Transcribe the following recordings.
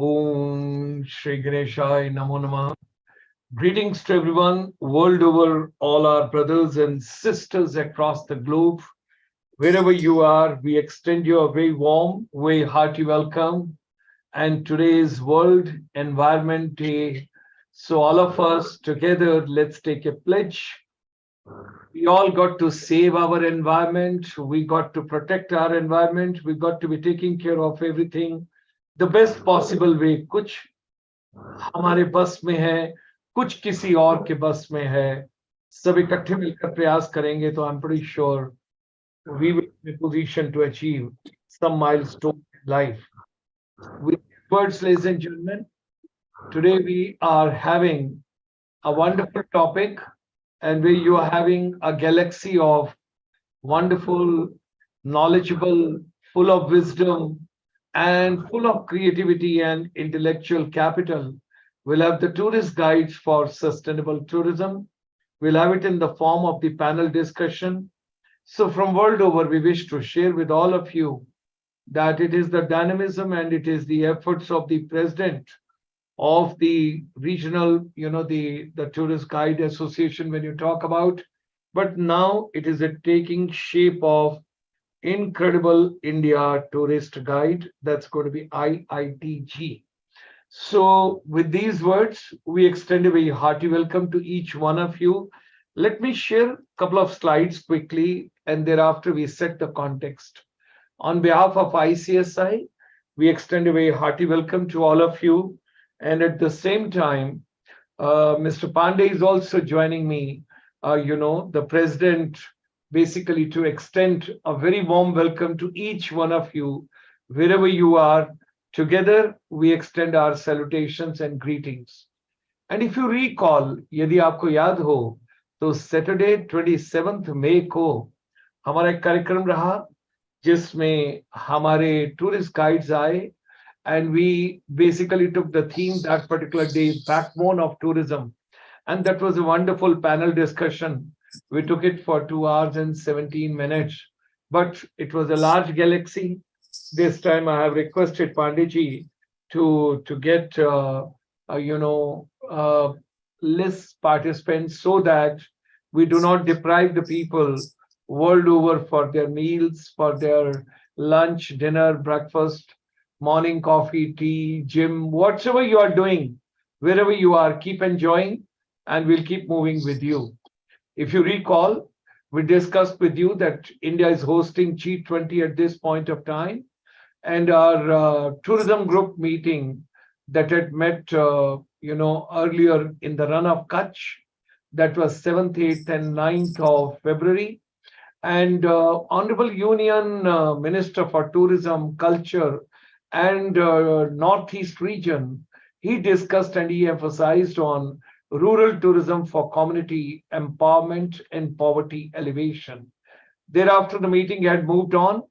Om Shri Ganeshaya Namo Namah. Greetings to everyone world over, all our brothers and sisters across the globe. Wherever you are, we extend you a very warm, very hearty welcome. And today is World Environment Day. So, all of us together, let's take a pledge. We all got to save our environment. We got to protect our environment. We got to be taking care of everything the best possible way. कुछ हमारे बस में है, कुछ किसी और के बस में है. सब इकट्ठे मिलकर प्रयास करेंगे तो I'm pretty sure we will be in a position to achieve some milestone in life. With words, ladies and gentlemen, today we are having a wonderful topic, and where you are having a galaxy of wonderful, knowledgeable, full of wisdom, and full of creativity and intellectual capital. We'll have the tourist guides for sustainable tourism. We'll have it in the form of the panel discussion. So, from world over, we wish to share with all of you that it is the dynamism and it is the efforts of the president of the regional, the Tourist Guide Association when you talk about, but now it is taking shape of Incredible India Tourist Guide. That's going to be IITG. So, with these words, we extend a very hearty welcome to each one of you. Let me share a couple of slides quickly, and thereafter we set the context. On behalf of ICSI, we extend a very hearty welcome to all of you. And at the same time, Mr. Pandey is also joining me, the president, basically to extend a very warm welcome to each one of you, wherever you are. Together, we extend our salutations and greetings. And if you recall, यदि आपको याद हो, तो Saturday 27th May को हमारा एक कार्यक्रम रहा, जिसमें हमारे टूरिस्ट गाइड्स आए, and we basically took the theme that particular day, backbone of tourism. And that was a wonderful panel discussion. We took it for 2 hours and 17 minutes, but it was a large galaxy. This time I have requested Pandeyji to get, less participants so that we do not deprive the people world over for their meals, for their lunch, dinner, breakfast, morning coffee, tea, gym, whatever you are doing, wherever you are, keep enjoying, and we'll keep moving with you. If you recall, we discussed with you that India is hosting G20 at this point of time, and our tourism group meeting that had met, earlier in the run of Kutch, that was 7th, 8th, and 9th of February. And Honorable Union Minister for Tourism, Culture, and Northeast region, he discussed and he emphasized on rural tourism for community empowerment and poverty elevation. Thereafter, the meeting had moved on,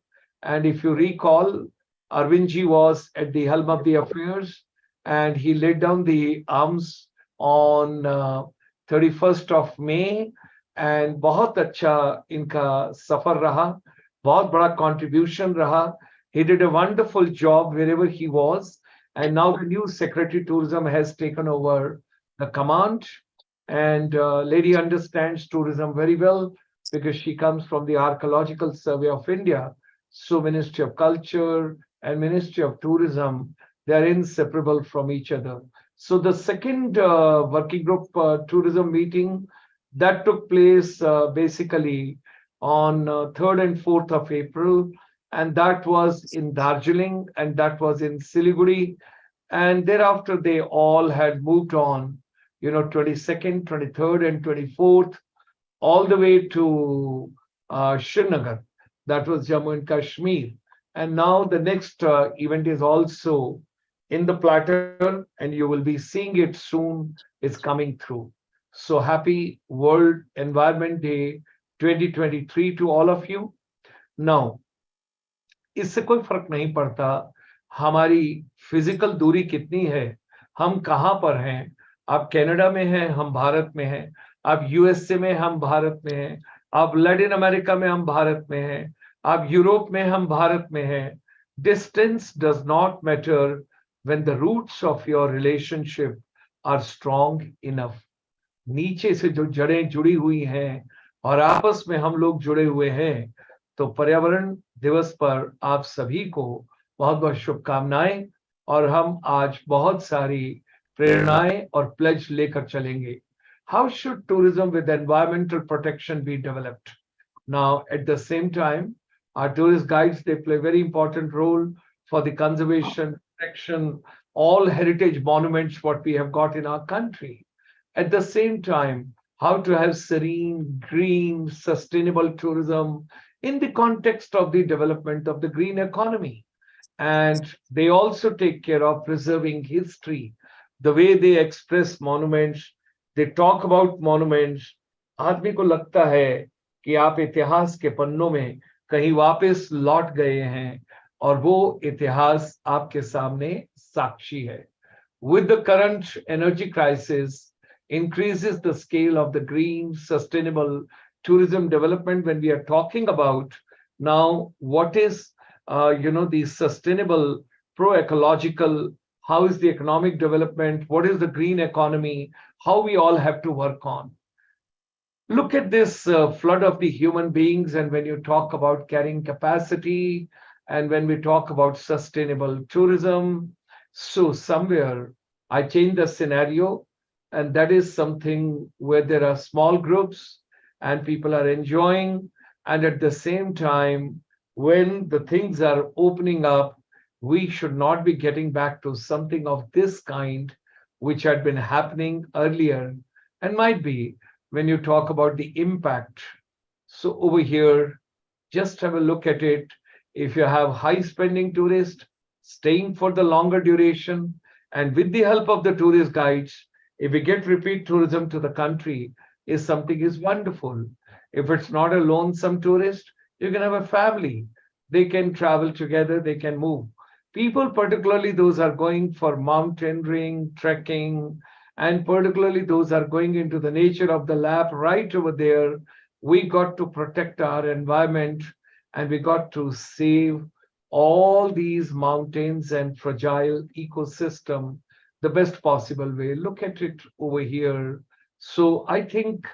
and if you recall, Arvindji was at the helm of the affairs, and he laid down the arms on 31st of May, and बहुत अच्छा इनका सफर रहा, बहुत बड़ा contribution रहा. He did a wonderful job wherever he was, and now the new Secretary Tourism has taken over the command, and lady understands tourism very well because she comes from the Archaeological Survey of India. So Ministry of Culture and Ministry of Tourism, they are inseparable from each other. So the second working group tourism meeting that took place basically on 3rd and 4th of April, and that was in Darjeeling, and that was in Siliguri. And thereafter, they all had moved on, 22nd, 23rd, and 24th, all the way to Srinagar. That was Jammu and Kashmir. And now the next event is also in the platter, and you will be seeing it soon. It's coming through. So happy World Environment Day 2023 to all of you. Now, इससे कोई फर्क नहीं पड़ता हमारी physical दूरी कितनी है, हम कहाँ पर हैं. आप कनाडा में हैं, हम भारत में हैं. आप यूएसए में, हम भारत में हैं. आप लैटिन अमेरिका में, हम भारत में हैं. आप यूरोप में, हम भारत में हैं. Distance does not matter. when the roots of your relationship are strong enough. नीचे से जो जड़ें जुड़ी हुई हैं और आपस में हम लोग जुड़े हुए हैं, तो पर्यावरण दिवस पर आप सभी को बहुत बहुत शुभकामनाएं। और हम आज बहुत सारी प्रेरणाएं और प्लेज लेकर चलेंगे। How should tourism with environmental protection be developed? Now, at the same time, our tourist guides, they play a very important role for the conservation, protection, all heritage monuments, what we have got in our country. At the same time, how to have serene, green, sustainable tourism in the context of the development of the green economy. And they also take care of preserving history, the way they express monuments, they talk about monuments. आदमी को लगता है कि आप इतिहास के पन्नों में कहीं वापस लौट गए हैं और वो इतिहास आपके सामने साक्षी है। With the current energy crisis, increases the scale of the green, sustainable tourism development when we are talking about now what is, the sustainable, pro-ecological, how is the economic development, what is the green economy, how we all have to work on. Look at this flood of the human beings, and when you talk about carrying capacity, and when we talk about sustainable tourism, so somewhere I change the scenario, and that is something where there are small groups and people are enjoying, and at the same time, when the things are opening up, we should not be getting back to something of this kind which had been happening earlier, and might be when you talk about the impact. So over here, just have a look at it. If you have high spending tourists staying for the longer duration, and with the help of the tourist guides, if we get repeat tourism to the country, is something is wonderful. If it's not a lonesome tourist, you can have a family. They can travel together, they can move. People, particularly those are going for mountaineering, trekking, and particularly those are going into the nature of the lab right over there, we got to protect our environment and we got to save all these mountains and fragile ecosystem the best possible way. Look at it over here. So I think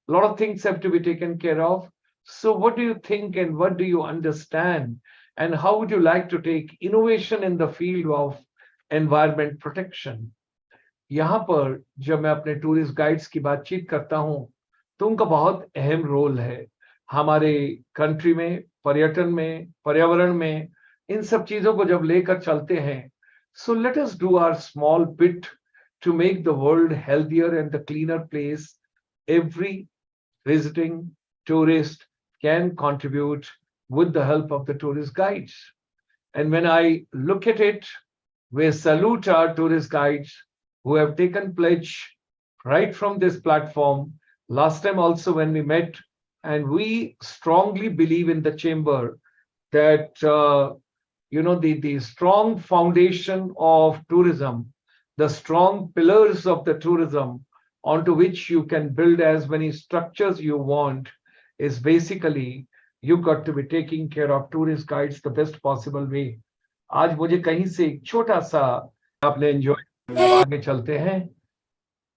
a lot of things have to be taken care of. So what do you think and what do you understand? And how would you like to take innovation in the field of environment protection? यहाँ पर जब मैं अपने tourist guides की बातचीत करता हूं तो उनका बहुत अहम रोल है हमारे कंट्री में, पर्यटन में, पर्यावरण में। इन सब चीजों को जब लेकर चलते हैं, so let us do our small bit to make the world healthier and the cleaner place. Every visiting tourist can contribute with the help of the tourist guides. And when I look at it, we salute our tourist guides who have taken pledge right from this platform. Last time also when we met, and we strongly believe in the chamber that the strong foundation of tourism, the strong pillars of the tourism onto which you can build as many structures you want, is basically you got to be taking care of tourist guides the best possible way. आज मुझे कहीं से एक छोटा सा आपने enjoy, आगे चलते हैं।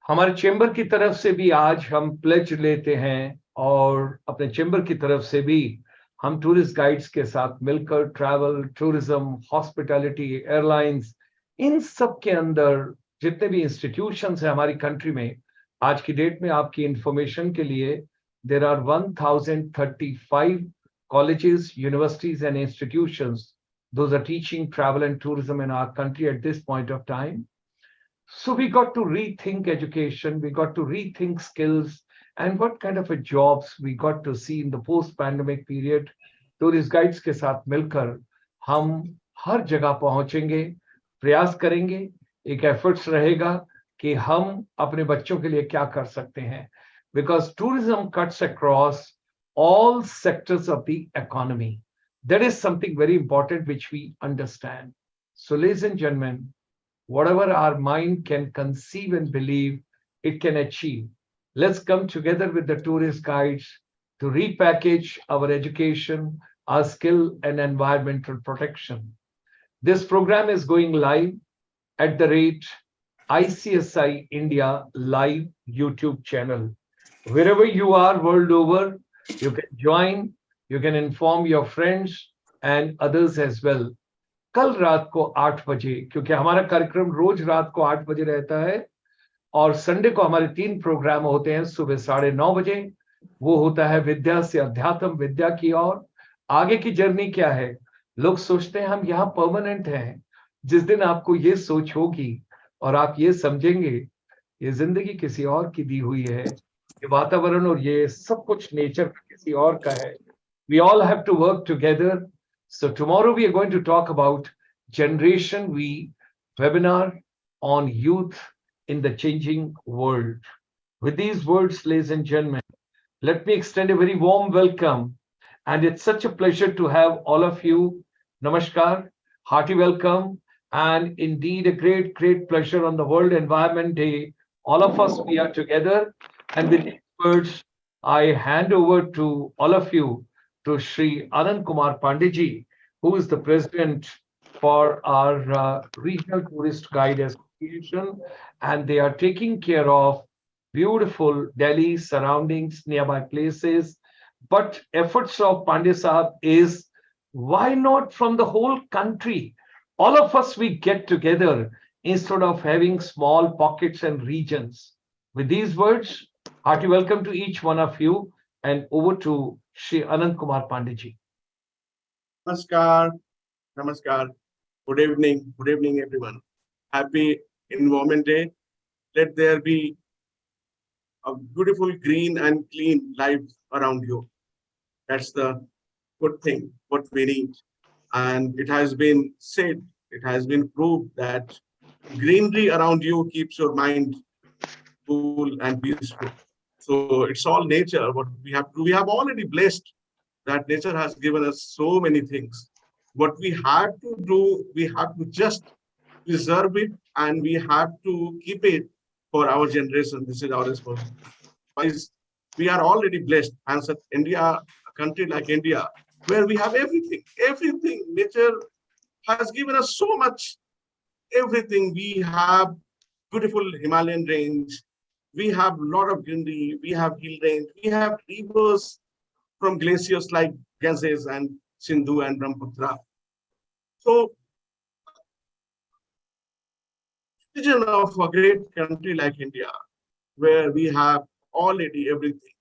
हमारे चेंबर की तरफ से भी आज हम प्लेज लेते हैं और अपने चेंबर की तरफ से भी हम टूरिस्ट गाइड्स के साथ मिलकर ट्रैवल, टूरिज्म, हॉस्पिटैलिटी, एयरलाइंस, इन सब के अंदर जितने भी इंस्टीट्यूशंस हैं हमारी कंट्री में, आज की डेट में आपकी इंफॉर्मेशन के लिए there are 1035 colleges, universities and institutions. Those are teaching travel and tourism in our country at this point of time. So we got to rethink education, we got to rethink skills, and what kind of a jobs we got to see in the post-pandemic period. Tourist guides के साथ मिलकर हम हर जगह पहुंचेंगे, प्रयास करेंगे, एक efforts रहेगा कि हम अपने बच्चों के लिए क्या कर सकते हैं, because tourism cuts across all sectors of the economy. That is something very important which we understand. So ladies and gentlemen, whatever our mind can conceive and believe, it can achieve. Let's come together with the tourist guides to repackage our education, our skill and environmental protection. This program is going live ICSI India live YouTube channel. Wherever you are world over, you can join, you can inform your friends and others as well. कल रात को 8 बजे, क्योंकि हमारा कार्यक्रम रोज रात को 8 बजे रहता है और संडे को हमारे 3 प्रोग्राम होते हैं सुबह 9:30 बजे। वो होता है विद्या से अध्यात्म, विद्या की ओर। आगे की जर्नी क्या है? लोग सोचते हैं हम यहाँ परमानेंट हैं। जिस दिन आपको ये सोच होगी और आप ये समझेंगे ये जिंदगी किसी और की दी हुई है, ये वातावरण और ये सब कुछ नेचर किसी और का है। We all have to work together. So tomorrow we are going to talk about Generation V webinar on youth in the changing world. With these words, ladies and gentlemen, let me extend a very warm welcome. And it's such a pleasure to have all of you. Namaskar, hearty welcome, and indeed a great, great pleasure on the World Environment Day. All of us, we are together. And with these words, I hand over to all of you to Sri Anand Kumar Pandeyji, who is the president for our Regional Tourist Guide Association, and they are taking care of beautiful Delhi surroundings, nearby places. But efforts of Pandey Sahab is why not from the whole country? All of us, we get together instead of having small pockets and regions. With these words, hearty welcome to each one of you, and over to Shri Anand Kumar Pandeyji. Namaskar, namaskar. Good evening, everyone. Happy Environment Day. Let there be a beautiful green and clean life around you. That's the good thing, what we need. And it has been said, it has been proved that greenery around you keeps your mind cool and peaceful. So it's all nature. What we have to do, we have already blessed that nature has given us so many things. What we have to do, we have to just preserve it and we have to keep it for our generation. This is our responsibility. We are already blessed. And such India, a country like India, where we have everything. Nature has given us so much, everything. We have beautiful Himalayan range. We have a lot of greenery. We have hill range. We have rivers from glaciers like Ganges and Sindhu and Brahmaputra. So, vision of a great country like India, where we have already everything.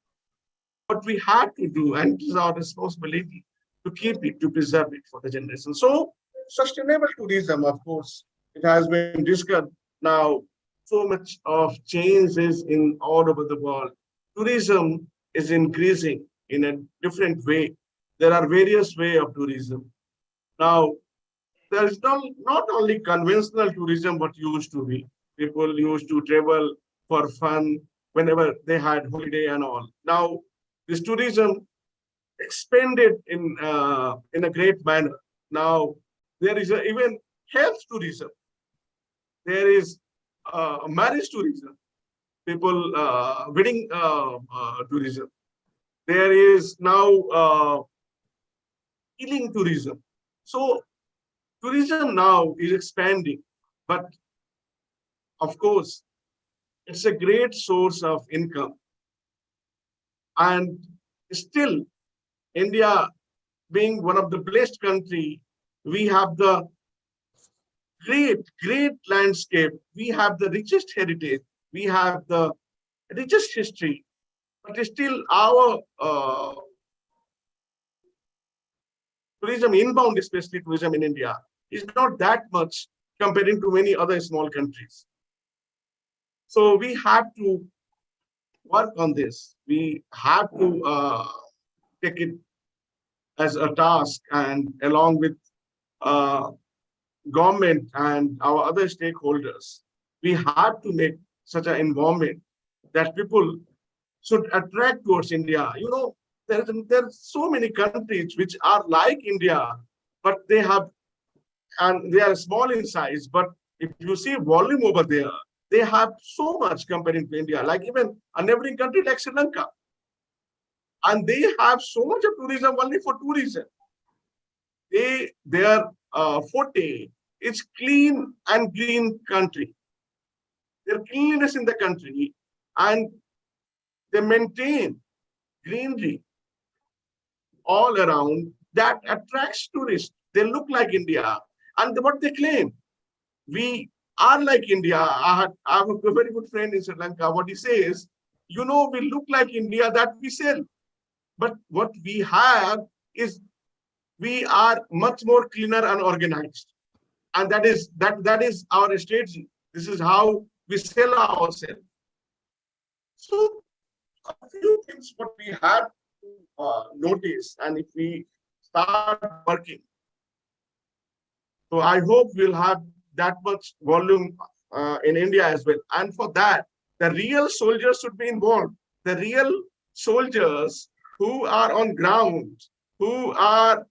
What we have to do, and it is our responsibility to keep it, to preserve it for the generation. So, sustainable tourism, of course, it has been discussed now. So much of changes in all over the world. Tourism is increasing in a different way. There are various ways of tourism. Now, there is not only conventional tourism what used to be. People used to travel for fun whenever they had holiday and all. Now, this tourism expanded in a great manner. Now, there is even health tourism. There is marriage tourism, people wedding tourism. There is now healing tourism. So tourism now is expanding, but of course, it's a great source of income. And still, India being one of the blessed country, we have the great landscape. We have the richest heritage. We have the richest history. But still our tourism inbound, especially tourism in India, is not that much comparing to many other small countries. So we have to work on this. We have to take it as a task, and along with government and our other stakeholders, we have to make such an environment that people should attract towards India. You know, there are so many countries which are like India, but they are small in size. But if you see volume over there, they have so much comparing to India, like even a neighboring country like Sri Lanka. And they have so much of tourism only for tourism. Their forte it's clean and green country. There's cleanliness in the country, and they maintain greenery all around that attracts tourists. They look like India, and what they claim, we are like India. I have a very good friend in Sri Lanka. What he says, we look like India that we sell. But what we have is we are much more cleaner and organized. And that is our strategy. This is how we sell ourselves. So a few things what we have to notice, and if we start working, so I hope we'll have that much volume in India as well. And for that, the real soldiers should be involved. The real soldiers who are on ground, who are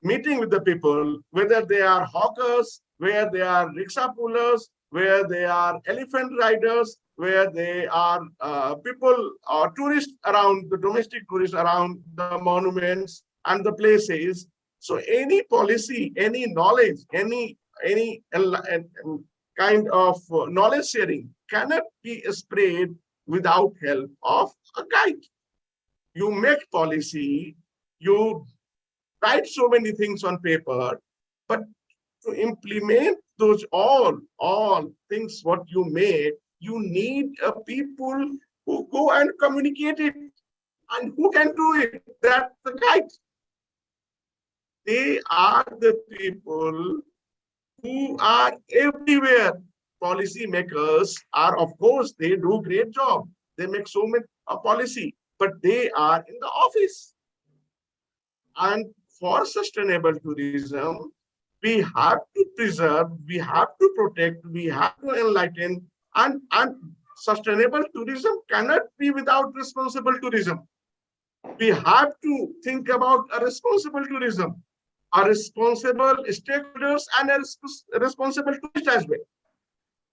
meeting with the people, whether they are hawkers, where they are rickshaw pullers, where they are elephant riders, where they are people or tourists around, the domestic tourists around the monuments and the places. So any policy, any knowledge, any kind of knowledge sharing cannot be spread without help of a guide. You make policy, you write so many things on paper, but to implement those all things what you made, you need people who go and communicate it. And who can do it? That's the guides. They are the people who are everywhere. Policy makers are, of course, they do great job. They make so much policy, but they are in the office. And for sustainable tourism, we have to preserve, we have to protect, we have to enlighten, and sustainable tourism cannot be without responsible tourism. We have to think about a responsible tourism, a responsible stakeholders, and a responsible tourist as well.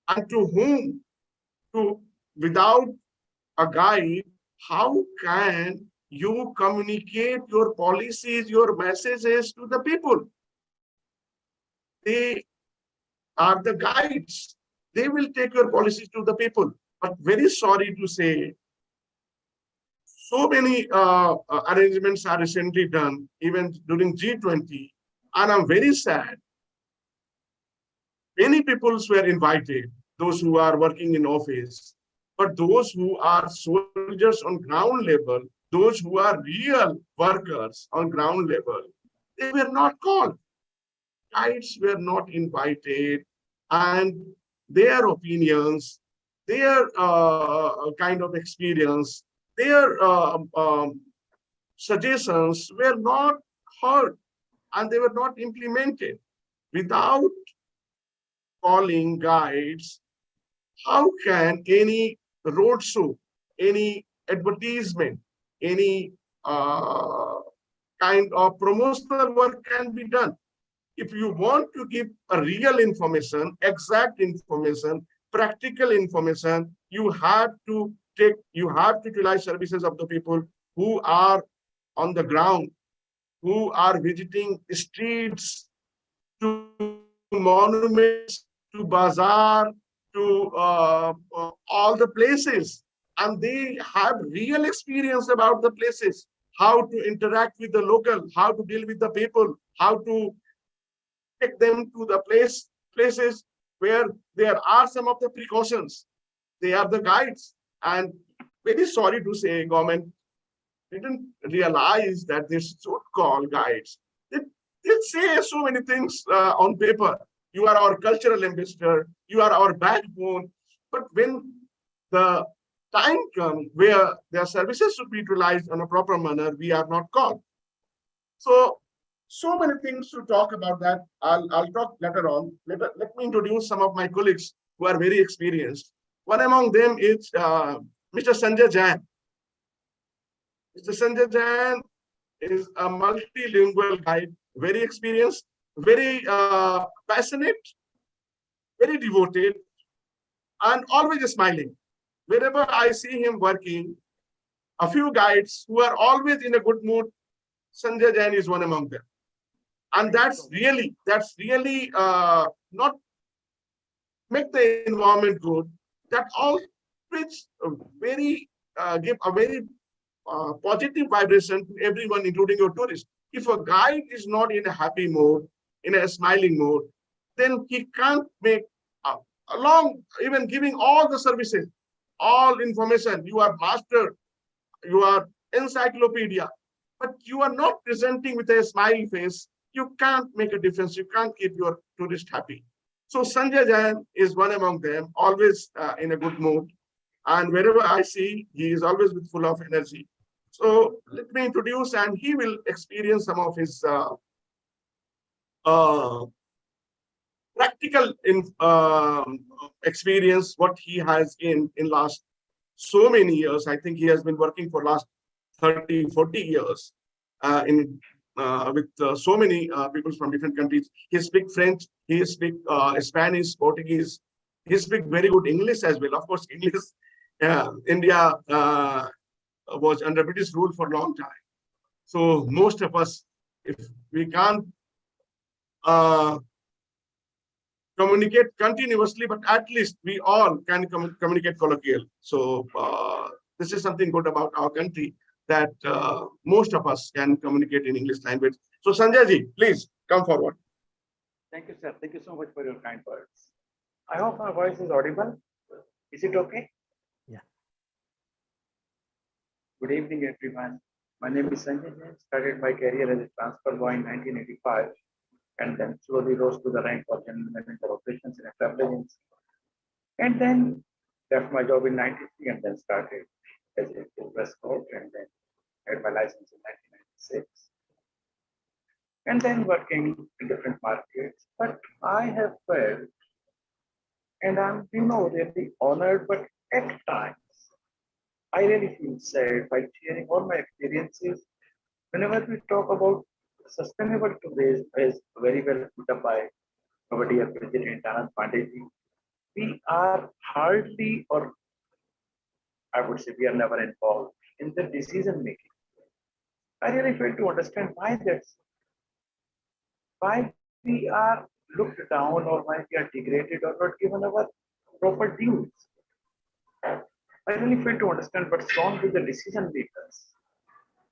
And to whom, to without a guide, how can you communicate your policies, your messages to the people? They are the guides. They will take your policies to the people. But very sorry to say, so many arrangements are recently done, even during G20, and I'm very sad. Many people were invited, those who are working in office, but those who are soldiers on ground level, those who are real workers on ground level, they were not called. Guides were not invited, and their opinions, their kind of experience, their suggestions were not heard, and they were not implemented. Without calling guides, how can any roadshow, any advertisement, any kind of promotional work can be done? If you want to give a real information, exact information, practical information, you have to utilize services of the people who are on the ground, who are visiting streets, to monuments, to bazaar, to all the places. And they have real experience about the places, how to interact with the local, how to deal with the people, how to take them to the places where there are some of the precautions. They are the guides. And very sorry to say, government didn't realize that they should call guides. They say so many things on paper. You are our cultural ambassador, you are our backbone. But when the time comes where their services should be utilized in a proper manner, we are not called. So many things to talk about that. I'll talk later on. Let me introduce some of my colleagues who are very experienced. One among them is Mr. Sanjay Jain. Mr. Sanjay Jain is a multilingual guide, very experienced, very passionate, very devoted, and always smiling. Wherever I see him working, a few guides who are always in a good mood, Sanjay Jain is one among them. And that's really not make the environment good. That all which very give a very positive vibration to everyone, including your tourist. If a guide is not in a happy mode, in a smiling mode, then he can't make along even giving all the services, all information. You are master, you are encyclopedia, but you are not presenting with a smiley face. You can't make a difference. You can't keep your tourist happy. So Sanjay Jain is one among them, always in a good mood. And wherever I see, he is always with full of energy. So let me introduce, and he will experience some of his uh, practical experience, what he has in last so many years. I think he has been working for last 30, 40 years in with so many people from different countries. He speaks French, he speaks Spanish, Portuguese. He speaks very good English as well. Of course, English, India was under British rule for a long time. So most of us, if we can't communicate continuously, but at least we all can communicate colloquial. So this is something good about our country, that most of us can communicate in English language. So Sanjay ji, please come forward. Thank you, sir. Thank you so much for your kind words. I hope my voice is audible. Is it okay? Yeah. Good evening, everyone. My name is Sanjay Jain. Started my career as a transfer boy in 1985, and then slowly rose to the rank of general manager operations in a travel agency. And then left my job in 93 and then started as a press coach, and then had my license in 1996. And then working in different markets. But I have felt, and I'm really honored, but at times I really feel sad by sharing all my experiences. Whenever we talk about sustainable tourism, as very well put up by our dear President Anand Pandey, we are hardly, or I would say we are never involved in the decision making. I really fail to understand why that's, why we are looked down, or why we are degraded or not given our proper dues. I really fail to understand what's wrong with the decision makers.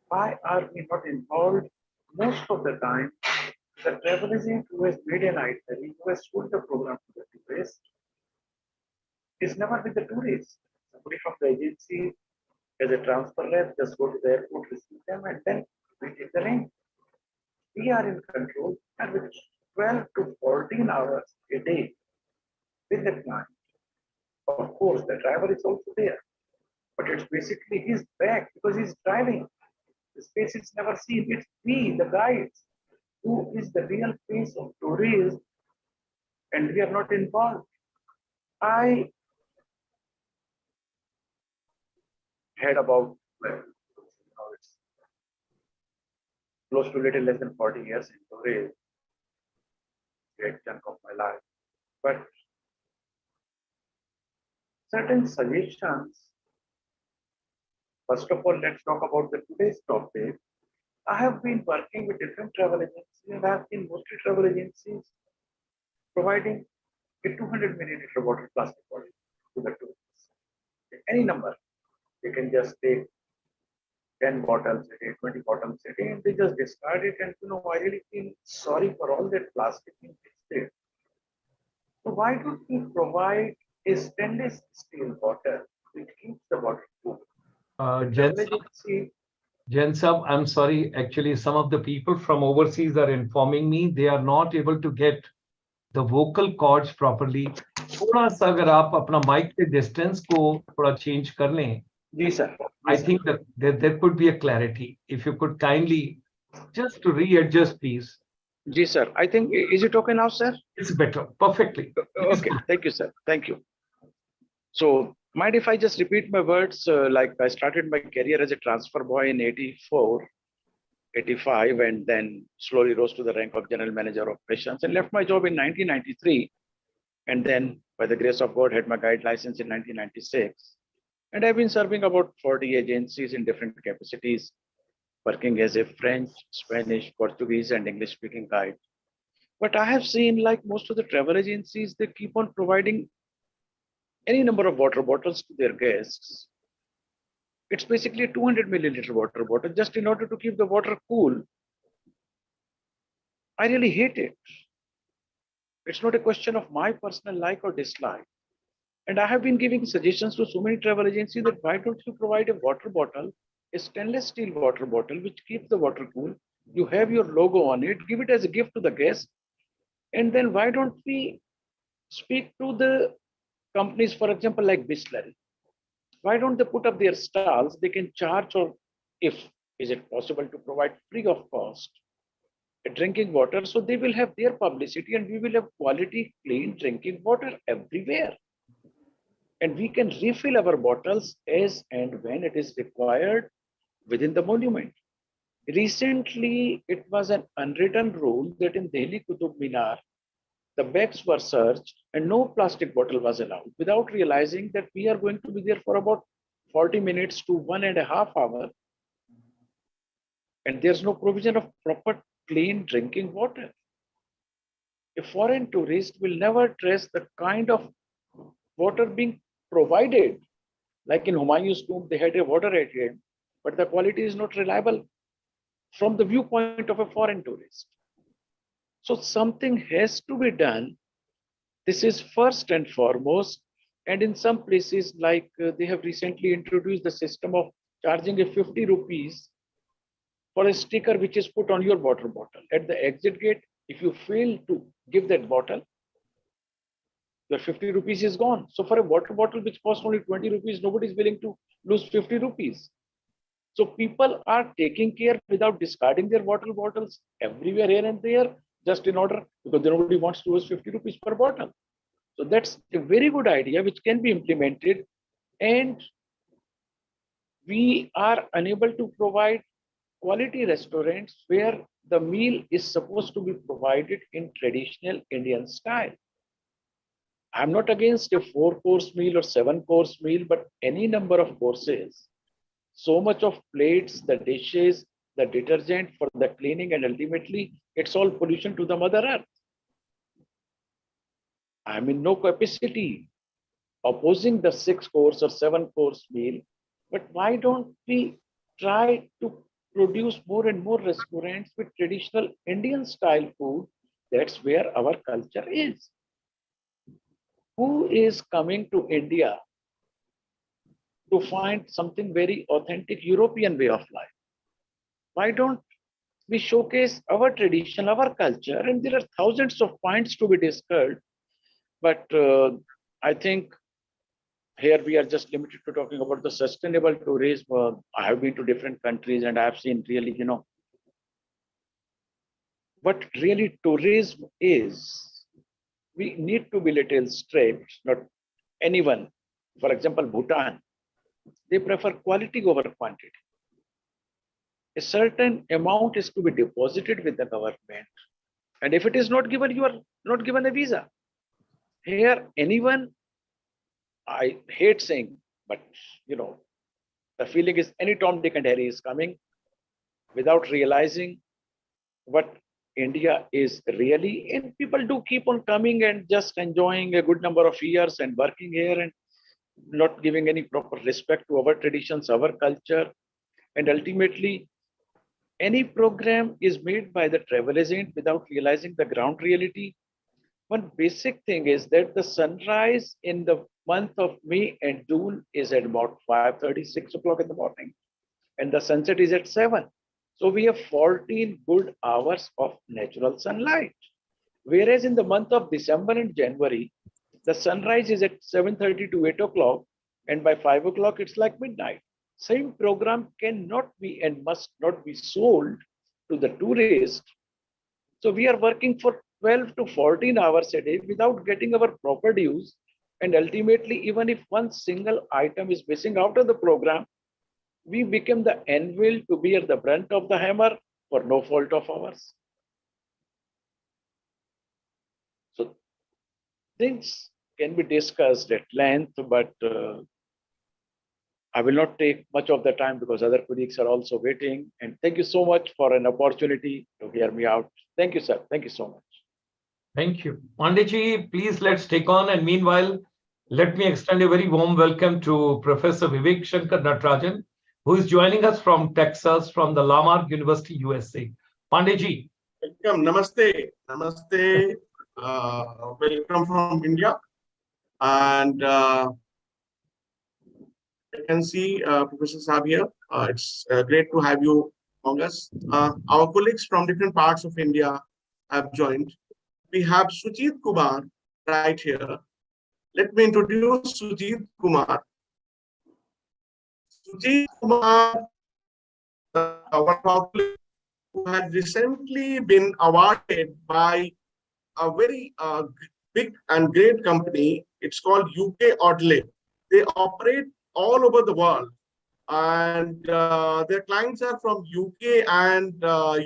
Why are we not involved most of the time? The travel agent who has made an itinerary, who has sold the program to the tourist, is never with the tourist. Somebody from the agency as a transfer rep just go to the airport, receive them, and then we take the rank. We are in control, and with 12 to 14 hours a day with the client. Of course, the driver is also there, but it's basically his back because he's driving. The space is never seen. It's we, the guides, who is the real face of tourism, and we are not involved. I had about, it's close to little less than 40 years in tourism, great chunk of my life. But certain suggestions. First of all, let's talk about the today's topic. I have been working with different travel agencies, and I have been mostly travel agencies providing a 200 milliliter water plastic bottle to the tourists. Any number, they can just take 10 bottles a day, 20 bottles a day, and they just discard it. And I really feel sorry for all that plastic being wasted. So why don't we provide a stainless steel bottle which keeps the water cool? Jain Sab, I'm sorry. Actually, some of the people from overseas are informing me they are not able to get the vocal cords properly. थोड़ा सा अगर आप अपना mic के distance को थोड़ा change कर लें. जी sir. I think that there could be a clarity. If you could kindly just to readjust, please. Ji sir. I think, is it okay now, sir? It's better. Perfectly. Okay. Thank you, sir. Thank you. So, mind if I just repeat my words? Like I started my career as a transfer boy in 84, 85, and then slowly rose to the rank of general manager operations and left my job in 1993. And then, by the grace of God, had my guide license in 1996. And I've been serving about 40 agencies in different capacities. working as a French, Spanish, Portuguese, and English speaking guide. But I have seen, like most of the travel agencies, they keep on providing any number of water bottles to their guests. It's basically a 200 milliliter water bottle just in order to keep the water cool. I really hate it. It's not a question of my personal like or dislike. And I have been giving suggestions to so many travel agencies that why don't you provide a water bottle, a stainless steel water bottle, which keeps the water cool. You have your logo on it, give it as a gift to the guest. And then why don't we speak to the companies, for example, like Bisleri? Why don't they put up their stalls? They can charge, or if is it possible to provide free of cost drinking water, so they will have their publicity and we will have quality clean drinking water everywhere, and we can refill our bottles as and when it is required within the monument. Recently it was an unwritten rule that in Delhi Qutub Minar the bags were searched and no plastic bottle was allowed, without realizing that we are going to be there for about 40 minutes to 1.5 hours, and there's no provision of proper clean drinking water. A foreign tourist will never trace the kind of water being provided. Like in Humayun's tomb, they had a water ATM, but the quality is not reliable from the viewpoint of a foreign tourist. So something has to be done. This is first and foremost. And in some places, like they have recently introduced the system of charging a 50 rupees for a sticker which is put on your water bottle. At the exit gate, if you fail to give that bottle, your 50 rupees is gone. So for a water bottle which costs only 20 rupees, nobody is willing to lose 50 rupees. So people are taking care without discarding their water bottles everywhere here and there, just in order, because nobody wants to lose 50 rupees per bottle. So that's a very good idea which can be implemented, and we are unable to provide quality restaurants where the meal is supposed to be provided in traditional Indian style. I'm not against a 4-course meal or 7-course meal, but any number of courses, so much of plates, the dishes, the detergent for the cleaning, and ultimately it's all pollution to the Mother Earth. I'm in no capacity opposing the 6-course or 7-course meal, but why don't we try to produce more and more restaurants with traditional Indian style food? That's where our culture is. Who is coming to India to find something very authentic European way of life? Why don't we showcase our tradition, our culture? And there are thousands of points to be discussed, but I think here we are just limited to talking about the sustainable tourism. I have been to different countries and I have seen really, what really tourism is. We need to be little strict, not anyone. For example, Bhutan, they prefer quality over quantity. A certain amount is to be deposited with the government. And if it is not given, you are not given a visa. Here, anyone, I hate saying, but the feeling is any Tom, Dick, and Harry is coming without realizing what India is really. And people do keep on coming and just enjoying a good number of years and working here and not giving any proper respect to our traditions, our culture. And ultimately, any program is made by the travel agent without realizing the ground reality. One basic thing is that the sunrise in the month of May and June is at about 5:30, 6 o'clock in the morning, and the sunset is at 7. So we have 14 good hours of natural sunlight. Whereas in the month of December and January, the sunrise is at 7:30 to 8 o'clock, and by 5 o'clock, it's like midnight. Same program cannot be and must not be sold to the tourist. So we are working for 12 to 14 hours a day without getting our proper dues. And ultimately, even if one single item is missing out of the program, we become the anvil to bear the brunt of the hammer for no fault of ours. So things can be discussed at length, but I will not take much of the time because other colleagues are also waiting. And thank you so much for an opportunity to hear me out. Thank you, sir. Thank you so much. Thank you. Panditji, please let's take on. And meanwhile, let me extend a very warm welcome to Professor Vivek Shankar Natarajan, who is joining us from Texas, from the Lamar University, USA. Panditji. Welcome. Namaste. Namaste. Welcome from India. And I can see Professor Saab here. It's great to have you among us. Our colleagues from different parts of India have joined. We have Sujit Kumar right here. Let me introduce Sujit Kumar. Sujit Kumar, one of our colleagues who had recently been awarded by a very big and great company. It's called UK Audley. They operate all over the world, and their clients are from UK and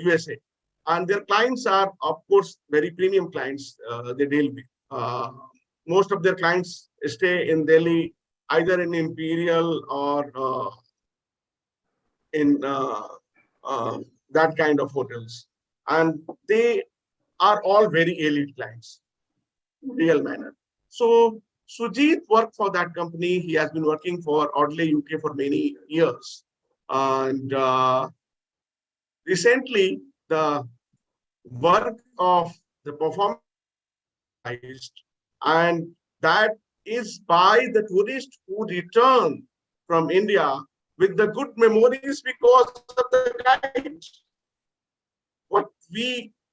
USA. And their clients are, of course, very premium clients they deal with. Most of their clients stay in Delhi, either in Imperial or in that kind of hotels. And they are all very elite clients, real manner. So Sujit worked for that company. He has been working for Audley UK for many years. And recently, the work of the performance, and that is by the tourists who return from India with the good memories because of the guide.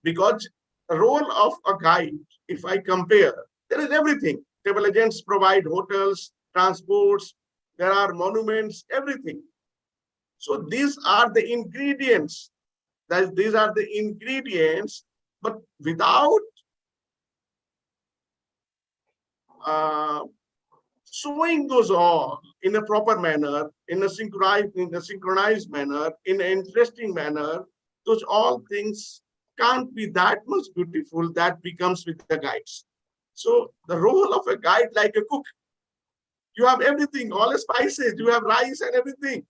Because the role of a guide, if I compare, there is everything. Travel agents provide hotels, transports, there are monuments, everything. So these are the ingredients. These are the ingredients, but without showing those all in a proper manner, in a synchronized manner, in an interesting manner, those all things can't be that much beautiful. That becomes with the guides. So the role of a guide, like a cook, you have everything, all the spices, you have rice and everything.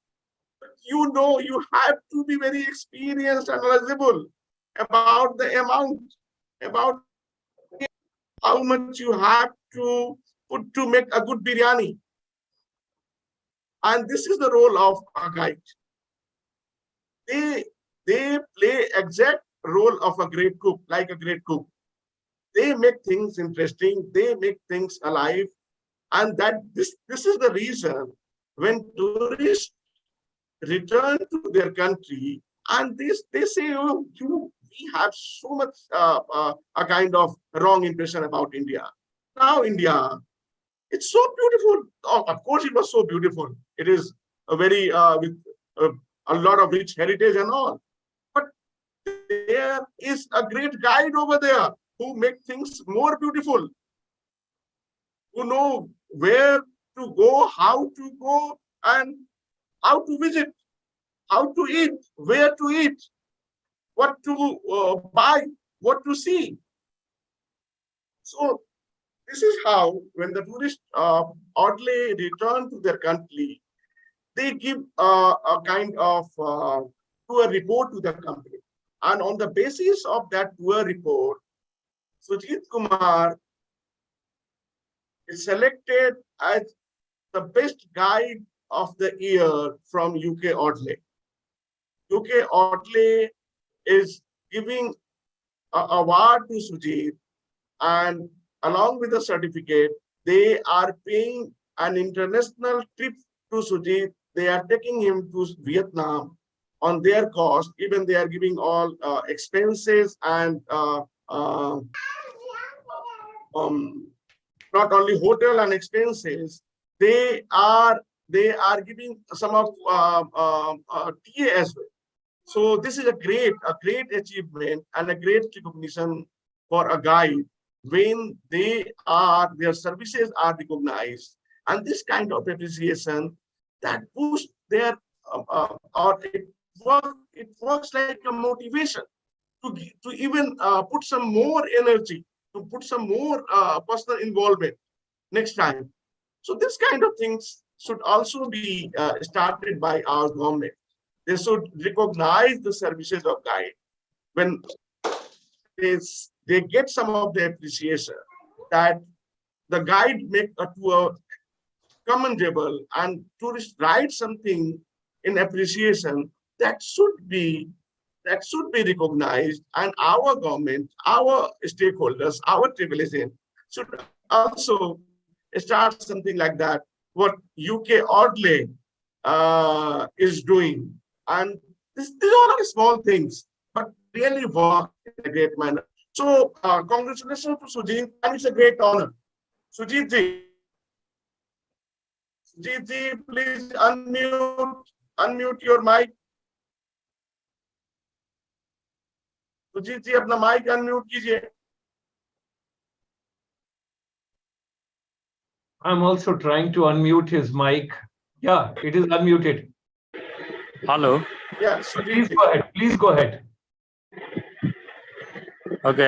But you know, you have to be very experienced and knowledgeable about the amount, about how much you have to put to make a good biryani. And this is the role of a guide. They play exact role of a great cook, like a great cook. They make things interesting, they make things alive. And that this is the reason when tourists return to their country and they say, oh, we have so much a kind of wrong impression about India. Now India, it's so beautiful. Oh, of course, it was so beautiful. It is a very with a lot of rich heritage and all. But there is a great guide over there who make things more beautiful, who know where to go, how to go, and how to visit, how to eat, where to eat, what to buy, what to see. So this is how, when the tourists oddly return to their country, they give a kind of tour report to the company. And on the basis of that tour report, Sujit Kumar is selected as the best guide of the year from UK Audley. UK Audley is giving an award to Sujit, and along with the certificate, they are paying an international trip to Sujit. They are taking him to Vietnam on their cost. Even they are giving all expenses and not only hotel and expenses. They are giving some of TA as well. So this is a great achievement and a great recognition for a guide when their services are recognized, and this kind of appreciation that boosts their or it works like a motivation to even put some more energy, to put some more personal involvement next time. So this kind of things should also be started by our government. They should recognize the services of guide when they get some of the appreciation that the guide make a tour commendable and tourists write something in appreciation that should be recognized, and our government, our stakeholders, our travel agent should also start something like that. What UK Audley is doing, and these are not small things, but really work in a great manner. So congratulations to Sujit, and it's a great honor. Sujit ji, please unmute your mic. Sujit जी अपना mic unmute कीजिए. I'm also trying to unmute his mic. Yeah, it is unmuted. Hello. Yeah, Please go ahead. Please go ahead. Okay.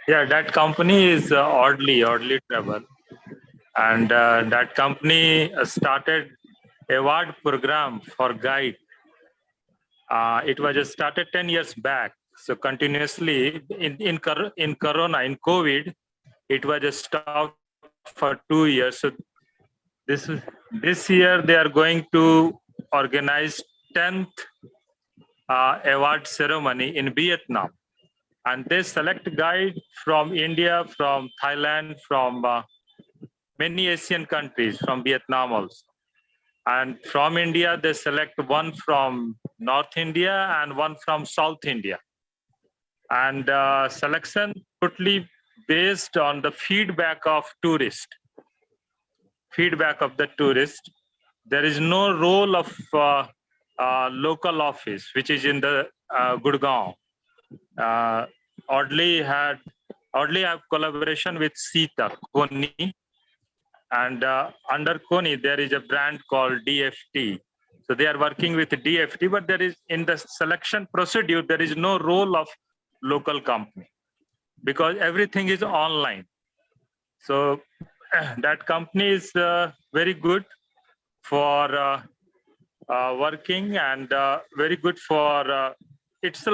Yeah, that company is Oddly Travel, and that company started award program for guide. It was started 10 years back. So continuously in Corona, in COVID, it was stopped for 2 years. So this year they are going to organize 10th award ceremony in Vietnam, and they select guide from India, from Thailand, from many Asian countries, from Vietnam also. And from India, they select one from North India and one from South India. And selection totally based on the feedback of tourist. Feedback of the tourist. There is no role of local office, which is in the Gurgaon. Oddly have collaboration with Sita Koni. And under Koni, there is a brand called DFT. So they are working with DFT, but there is in the selection procedure, there is no role of local company because everything is online. So that company is very good for working and very good for, it's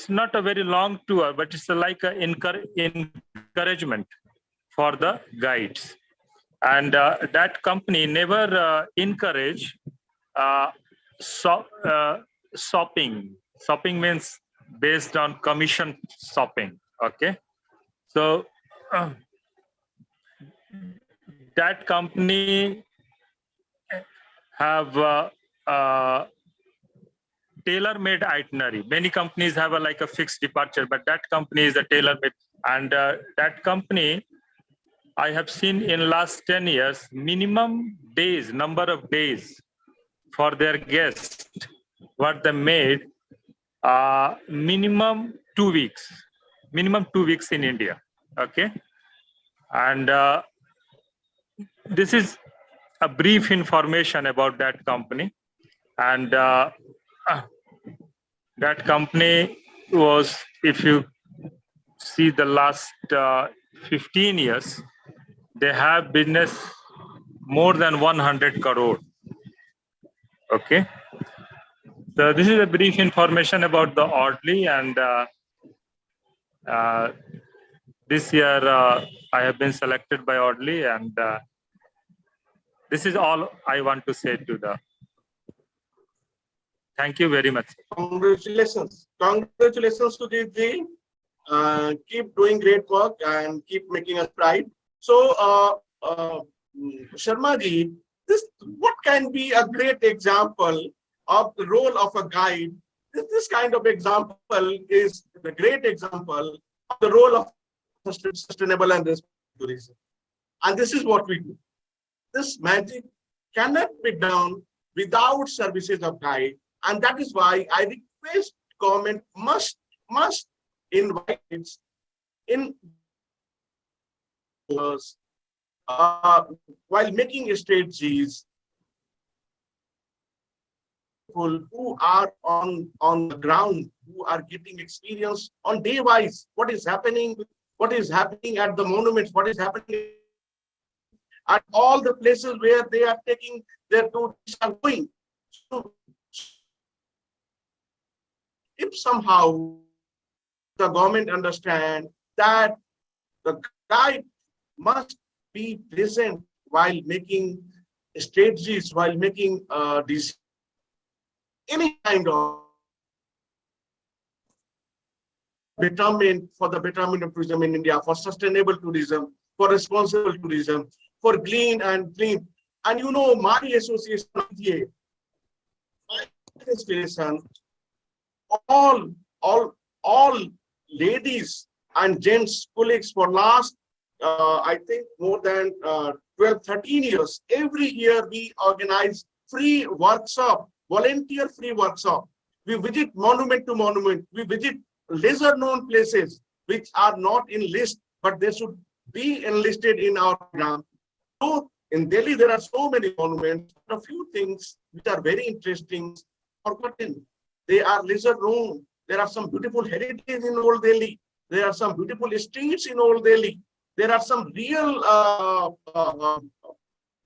not a very long tour, but it's like an encouragement for the guides. And that company never encourage shopping. Shopping means based on commission shopping, okay? So that company have tailor-made itinerary. Many companies have like a fixed departure, but that company is a tailor-made. And that company, I have seen in last 10 years, minimum days, number of days for their guests, what they made, minimum 2 weeks in India, okay? And this is a brief information about that company. And that company was, if you see the last 15 years, they have business more than 100 crore. Okay. So this is a brief information about the Oddly, and this year I have been selected by Oddly, and this is all I want to say to the. Thank you very much. Congratulations. Congratulations to Ji. Keep doing great work and keep making us pride. So, Sharma ji, what can be a great example of the role of a guide? This kind of example is the great example of the role of sustainable and responsible tourism. And this is what we do. This magic cannot be done without services of guide. And that is why I request government must invite in while making strategies who are on the ground, who are getting experience on day wise, what is happening at the monuments, what is happening at all the places where they are taking their tourists are going. So if somehow the government understand that the guide must be present while making strategies, while making any kind of betterment for the betterment of tourism in India, for sustainable tourism, for responsible tourism, for clean and clean. And you know, my association, my inspiration, all, all ladies and gents colleagues for last, I think more than 12, 13 years, every year we organize free workshop, volunteer free workshop. We visit monument to monument. We visit lesser known places which are not in list, but they should be enlisted in our program. So in Delhi, there are so many monuments, a few things which are very interesting, forgotten. They are lesser known. There are some beautiful heritage in Old Delhi. There are some beautiful streets in Old Delhi. There are some real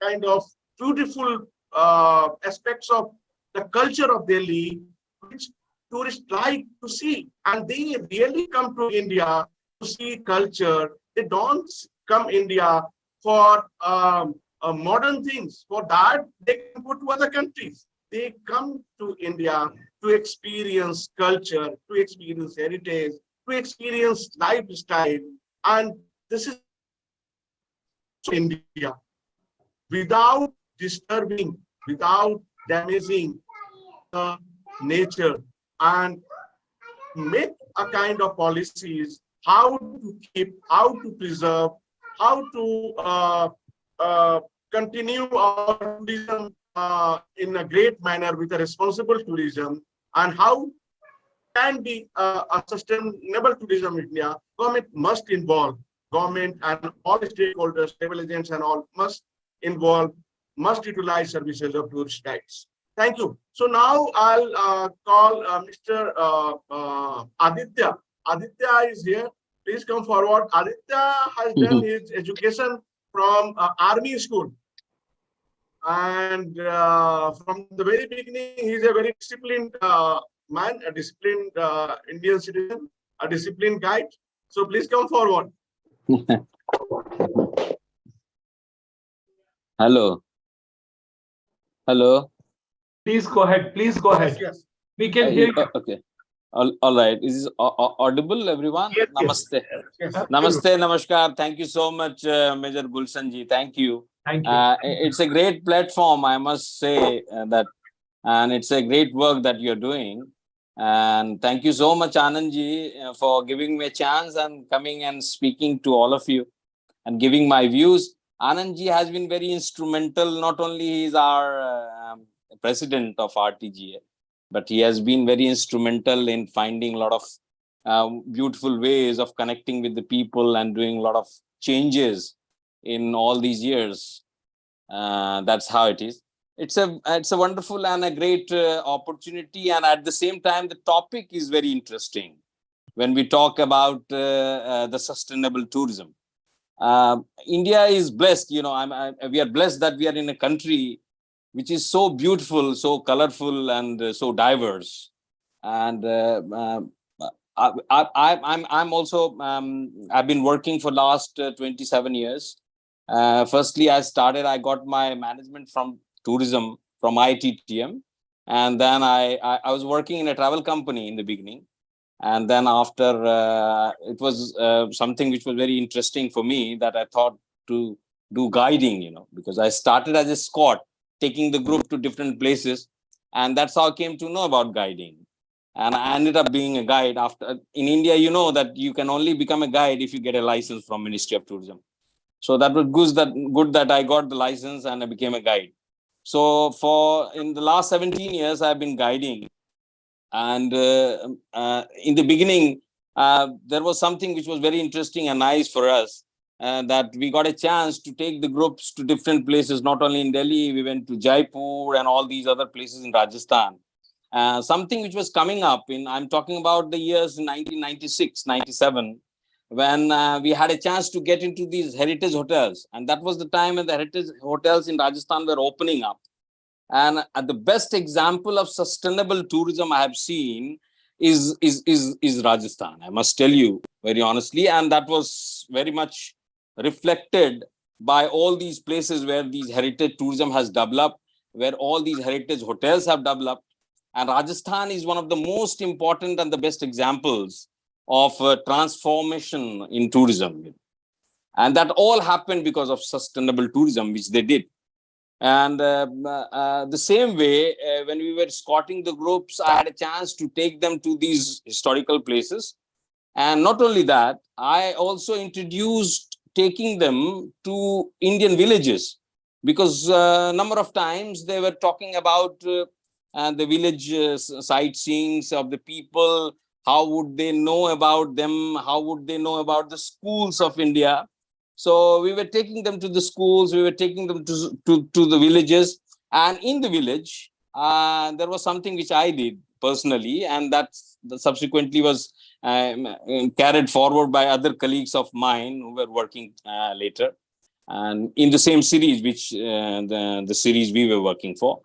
kind of beautiful aspects of the culture of Delhi, which tourists like to see. And they really come to India to see culture. They don't come India for modern things. For that, they can go to other countries. They come to India to experience culture, to experience heritage, to experience lifestyle. And this is India without disturbing, without damaging the nature, and make a kind of policies how to keep, how to preserve, how to continue our tourism in a great manner with a responsible tourism, and how can be a sustainable tourism in India. Government must involve, government and all stakeholders, travel agents and all must involve, must utilize services of tourist guides. Thank you. So now I'll call Mr. Aditya. Aditya is here. Please come forward. Aditya has done his education from Army School. And from the very beginning, he's a very disciplined man, a disciplined Indian citizen, a disciplined guide. So please come forward. Hello. Hello. Please go ahead. Please go ahead. Yes. We can hear you. Okay. All right. Is this audible, everyone? Yes, Namaste. Yes. Namaste, namaskar. Thank you so much, Major Gulshan ji. Thank you. Thank you. It's a great platform, I must say that, and it's a great work that you're doing. And thank you so much, Anand ji, for giving me a chance and coming and speaking to all of you and giving my views. Anand ji has been very instrumental. Not only he is our president of RTGA, but he has been very instrumental in finding a lot of beautiful ways of connecting with the people and doing a lot of changes in all these years. That's how it is. It's a wonderful and a great opportunity, and at the same time, the topic is very interesting when we talk about the sustainable tourism. India is blessed, you know. We are blessed that we are in a country which is so beautiful, so colorful, and so diverse. And I'm also I've been working for last 27 years. Firstly, I got my management from tourism from IITTM, and then I was working in a travel company in the beginning, and then after it was something which was very interesting for me, that I thought to do guiding, you know, because I started as a Scot, taking the group to different places, and that's how I came to know about guiding. And I ended up being a guide. After, in India, you know that you can only become a guide if you get a license from Ministry of Tourism. So that was good that I got the license and I became a guide. So in the last 17 years, I've been guiding. And in the beginning, there was something which was very interesting and nice for us, that we got a chance to take the groups to different places, not only in Delhi, we went to Jaipur and all these other places in Rajasthan. Something which was coming up I'm talking about the years 1996, 97. when we had a chance to get into these heritage hotels. And that was the time when the heritage hotels in Rajasthan were opening up. And the best example of sustainable tourism I have seen is Rajasthan. I must tell you very honestly. And that was very much reflected by all these places where these heritage tourism has developed, where all these heritage hotels have developed. And Rajasthan is one of the most important and the best examples of transformation in tourism. And that all happened because of sustainable tourism, which they did. And the same way, when we were escorting the groups, I had a chance to take them to these historical places. And not only that, I also introduced taking them to Indian villages, because a number of times they were talking about the village sightseeings of the people. How would they know about them? How would they know about the schools of India? So we were taking them to the schools, we were taking them to the villages. And in the village, there was something which I did personally, and that subsequently was carried forward by other colleagues of mine who were working later. And in the same series, which the series we were working for.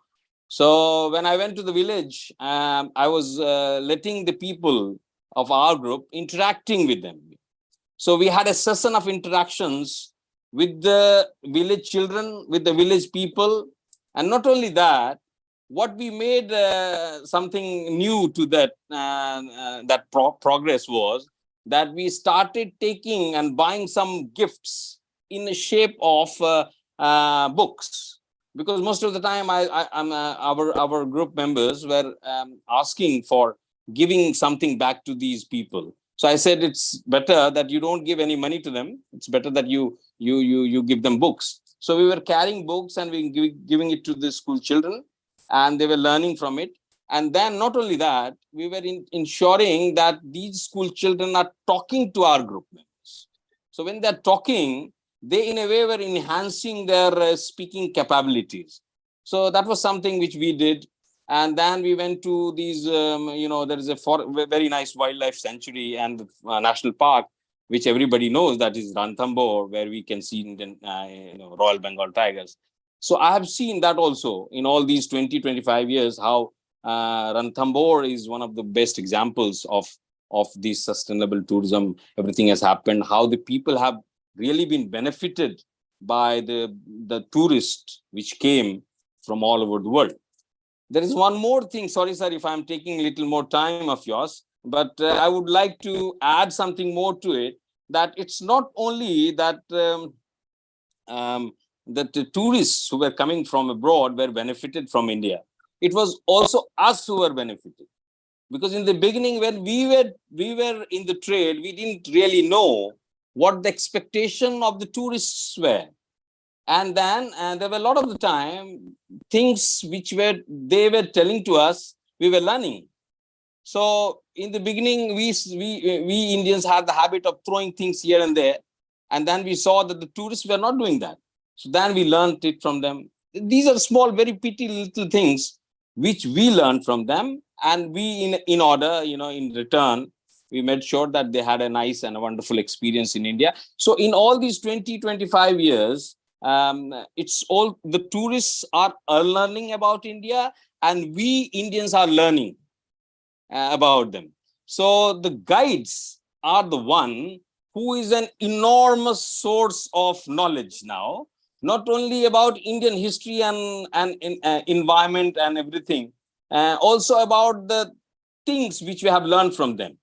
So when I went to the village, I was letting the people of our group interacting with them. So we had a session of interactions with the village children, with the village people. And not only that, what we made something new to that, progress was that we started taking and buying some gifts in the shape of books. Because most of the time, our group members were asking for giving something back to these people. So I said, it's better that you don't give any money to them. It's better that you give them books. So we were carrying books and we were giving it to the school children, and they were learning from it. And then not only that, we were ensuring that these school children are talking to our group members. So when they're talking, they in a way were enhancing their speaking capabilities. So that was something which we did. And then we went to these, there is a very nice wildlife sanctuary and national park, which everybody knows, that is Ranthambore, where we can see Indian, Royal Bengal tigers. So I have seen that also in all these 20-25 years, how Ranthambore is one of the best examples of this sustainable tourism. Everything has happened, how the people have really been benefited by the tourists which came from all over the world. There is one more thing. Sorry, sir, if I'm taking a little more time of yours, but I would like to add something more to it, that it's not only that that the tourists who were coming from abroad were benefited from India. It was also us who were benefited. Because in the beginning, when we were in the trade, we didn't really know what the expectation of the tourists were. And then there were a lot of the time things which they were telling to us, we were learning. So in the beginning, we Indians had the habit of throwing things here and there. And then we saw that the tourists were not doing that. So then we learned it from them. These are small, very petty little things which we learned from them. And we, in order, in return, we made sure that they had a nice and a wonderful experience in India. So in all these 20-25 years, it's all the tourists are learning about India, and we Indians are learning about them. So the guides are the one who is an enormous source of knowledge now, not only about Indian history and environment and everything, also about the things which we have learned from them.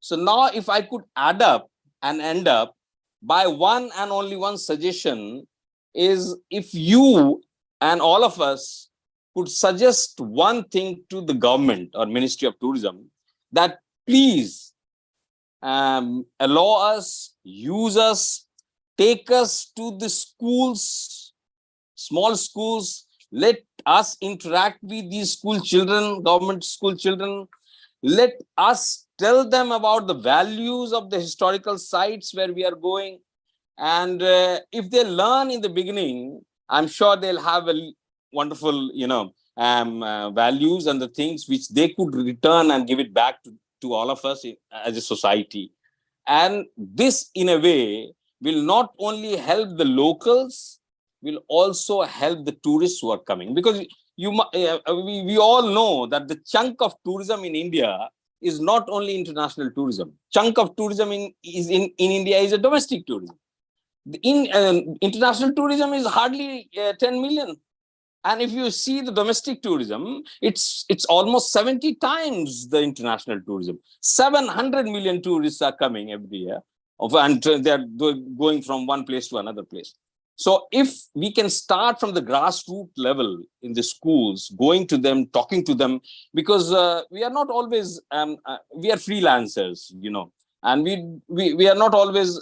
So now if I could add up and end up by one and only one suggestion, is if you and all of us could suggest one thing to the government or Ministry of Tourism, that please allow us, use us, take us to the schools, small schools, let us interact with these school children, government school children, let us tell them about the values of the historical sites where we are going. And if they learn in the beginning, I'm sure they'll have a wonderful, values and the things which they could return and give it back to all of us as a society. And this, in a way, will not only help the locals, will also help the tourists who are coming. Because we all know that the chunk of tourism in India is not only international tourism. Chunk of tourism in India is a domestic tourism. International tourism is hardly 10 million. And if you see the domestic tourism, it's almost 70 times the international tourism. 700 million tourists are coming every year, and they're going from one place to another place. So if we can start from the grassroots level in the schools, going to them, talking to them, because we are not always, we are freelancers, and we are not always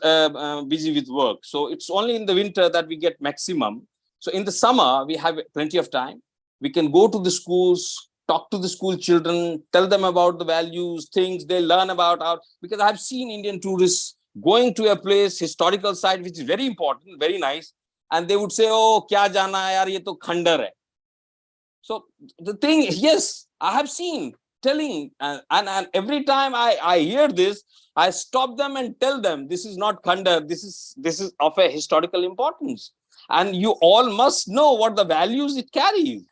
busy with work. So it's only in the winter that we get maximum. So in the summer, we have plenty of time. We can go to the schools, talk to the school children, tell them about the values, things they learn about because I've seen Indian tourists going to a place, historical site, which is very important, very nice. And they would say, oh, kya jana hai yaar, ye to khandar hai. So the thing, yes, I have seen telling, and every time I hear this, I stop them and tell them, this is not khandar, this is of a historical importance. And you all must know what the values it carries.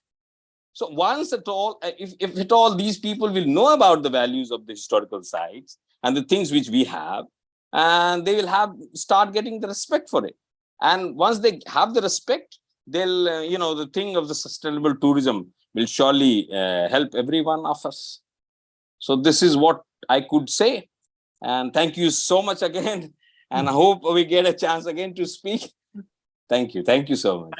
So once at all, if at all these people will know about the values of the historical sites and the things which we have, and they will start getting the respect for it. And once they have the respect, they'll, the thing of the sustainable tourism will surely help every one of us. So this is what I could say. And thank you so much again. And I hope we get a chance again to speak. Thank you. Thank you so much.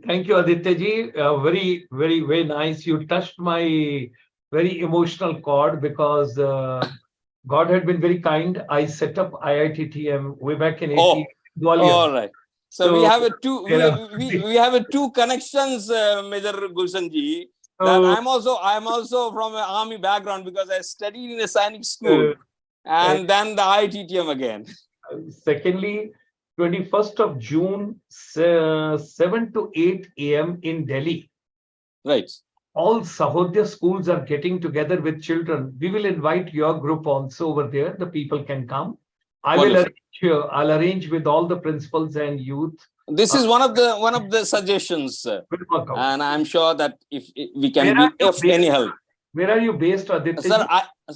Thank you, Aditya ji. Very, very, very nice. You touched my very emotional chord because God had been very kind. I set up IITTM way back in 80. All right. So we have we have two connections, Major Gulshan ji. That I'm also from an army background because I studied in a Sainik school and then the IITTM again. Secondly, 21st of June, 7 to 8 a.m. in Delhi. Right. All Sahodya schools are getting together with children. We will invite your group also over there. The people can come. I'll arrange with all the principals and youth. This is one of the suggestions, and I'm sure that if we can be of any help. Where are you based, Aditya? Sir,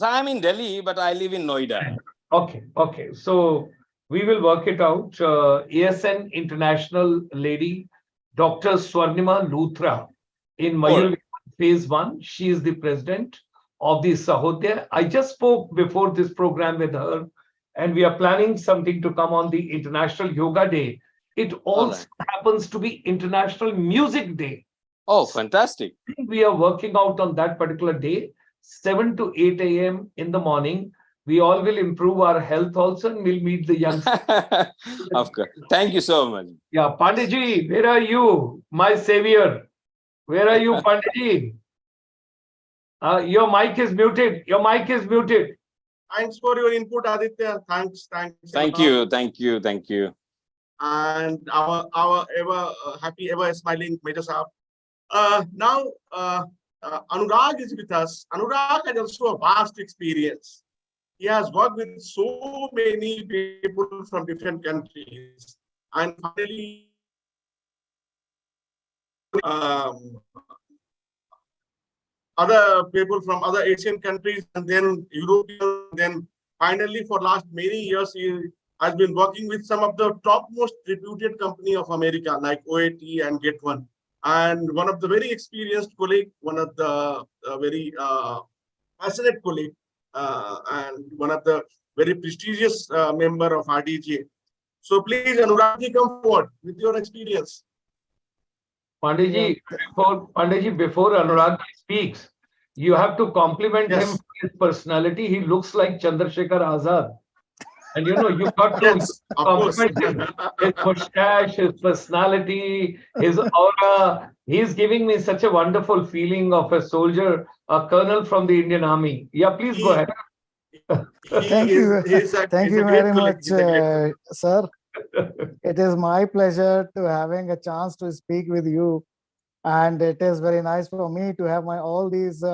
I'm in Delhi, but I live in Noida. Okay. So we will work it out. ASN International lady, Dr. Swarnima Luthra in Mayur Phase 1. She is the president of the Sahodya. I just spoke before this program with her, and we are planning something to come on the International Yoga Day. It also happens to be International Music Day. Oh, fantastic. We are working out on that particular day, 7 to 8 a.m. in the morning. We all will improve our health also, and we'll meet the youngsters. Of course. Thank you so much. Yeah, Panditji, where are you? My savior. Where are you, Panditji? Your mic is muted. Thanks for your input, Aditya. Thanks. Thank you. And our ever happy, ever smiling Major Saab. Now, Anurag is with us. Anurag has also a vast experience. He has worked with so many people from different countries. And finally, other people from other Asian countries, and then European, then finally for last many years, he has been working with some of the topmost reputed company of America, like OAT and GetOne. And one of the very experienced colleague, one of the very passionate colleague, and one of the very prestigious member of RDGA. So please, Anurag, come forward with your experience. Panditji, before Anurag speaks, you have to compliment him for his personality. He looks like Chandrasekhar Azad. And you got to compliment him. His mustache, his personality, his aura. He's giving me such a wonderful feeling of a soldier, a colonel from the Indian Army. Yeah, please go ahead. Thank you very much, sir. It is my pleasure to having a chance to speak with you, and it is very nice for me to have all these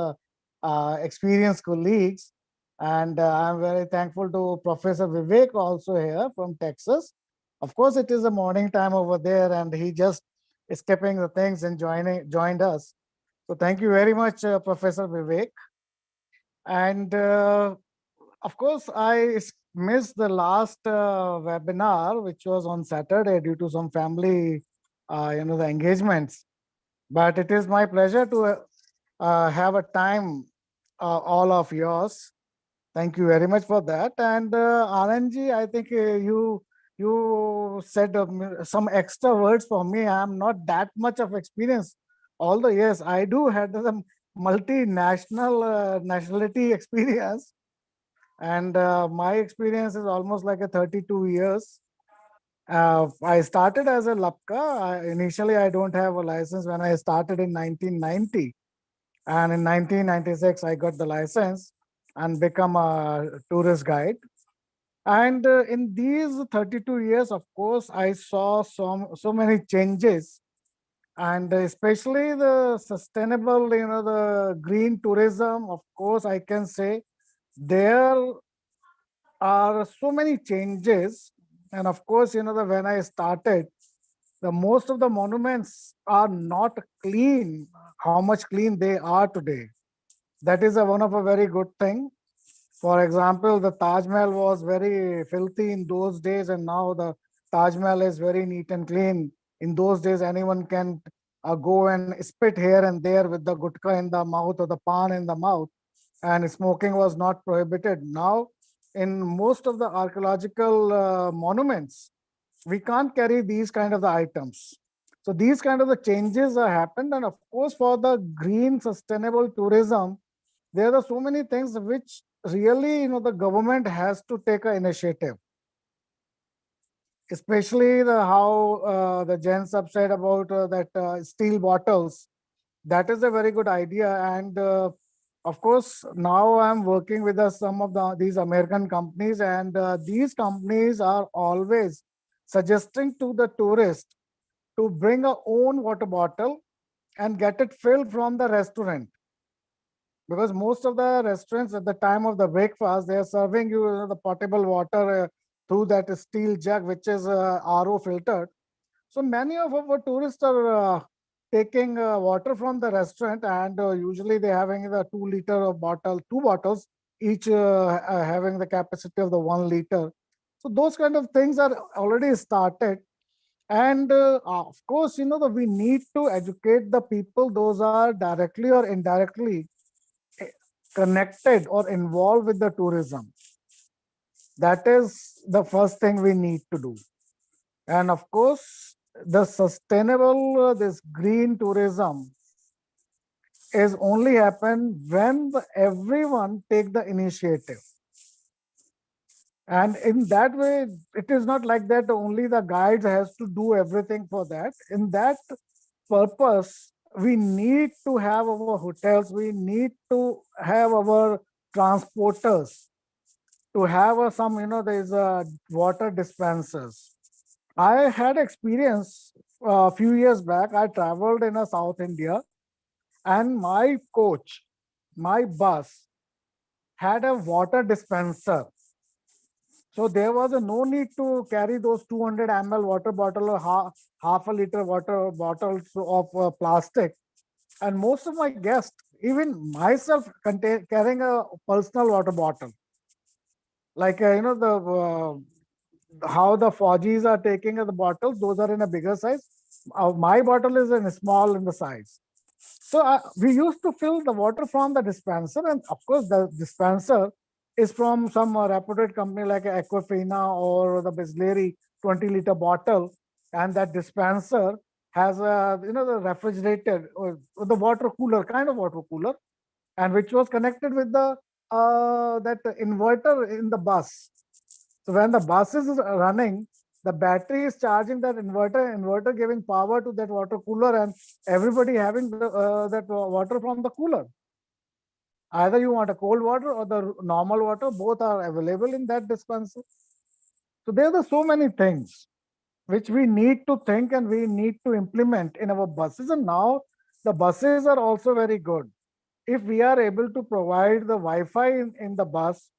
experienced colleagues And I'm very thankful to Professor Vivek also here from Texas. Of course, it is a morning time over there, and he just escaping the things and joined us. So thank you very much, Professor Vivek. And of course, missed the last webinar, which was on Saturday due to some family, the engagements. But it is my pleasure to have a time, all of yours. Thank you very much for that. And RNG, I think you said some extra words for me. I'm not that much of experience. Although yes, I do had some multinational nationality experience, and my experience is almost like a 32 years. I started as a Lapka. Initially, I don't have a license when I started in 1990. And in 1996, I got the license and become a tourist guide. And in these 32 years, of course, I saw so many changes, and especially the sustainable, the green tourism. Of course, I can say there are so many changes. And of course, when I started, the most of the monuments are not clean, how much clean they are today. That is one of a very good thing. For example, the Taj Mahal was very filthy in those days, and now the Taj Mahal is very neat and clean. In those days, anyone can go and spit here and there with the gutka in the mouth or the pan in the mouth, and smoking was not prohibited. Now, in most of the archaeological monuments, we can't carry these kind of the items. So these kind of the changes are happened, and of course, for the green sustainable tourism, there are so many things which really the government has to take an initiative, especially the how the Jen sub said about that steel bottles. That is a very good idea. And of course, now I'm working with some of these American companies, and these companies are always suggesting to the tourist to bring a own water bottle and get it filled from the restaurant. Because most of the restaurants at the time of the breakfast, they are serving you the potable water through that steel jug, which is RO filtered. So many of our tourists are taking water from the restaurant, and usually they're having the 2 liter of bottle, two bottles, each having the capacity of the 1 liter. So those kind of things are already started. And of course, we need to educate the people. Those are directly or indirectly connected or involved with the tourism. That is the first thing we need to do. And of course, the sustainable, this green tourism is only happen when everyone take the initiative. And in that way, it is not like that only the guides has to do everything for that. In that purpose, we need to have our hotels, we need to have our transporters, to have some, there's water dispensers. I had experience a few years back. I traveled in South India, and my coach, my bus had a water dispenser. So there was no need to carry those 200 ml water bottle or half a liter water bottles of plastic. And most of my guests, even myself, carrying a personal water bottle. Like, how the Fauji's are taking the bottles, those are in a bigger size. My bottle is in small in the size. So we used to fill the water from the dispenser, and of course the dispenser is from some reputed company like Aquafina or the Bisleri 20-liter bottle, and that dispenser has a the refrigerated or the water cooler, kind of water cooler, and which was connected with the that inverter in the bus. So when the bus is running, the battery is charging that inverter giving power to that water cooler, and everybody having that water from the cooler. Either you want a cold water or the normal water, both are available in that dispenser. So there are so many things which we need to think and we need to implement in our buses. And now the buses are also very good. if we are able to provide the Wi-Fi in the bus,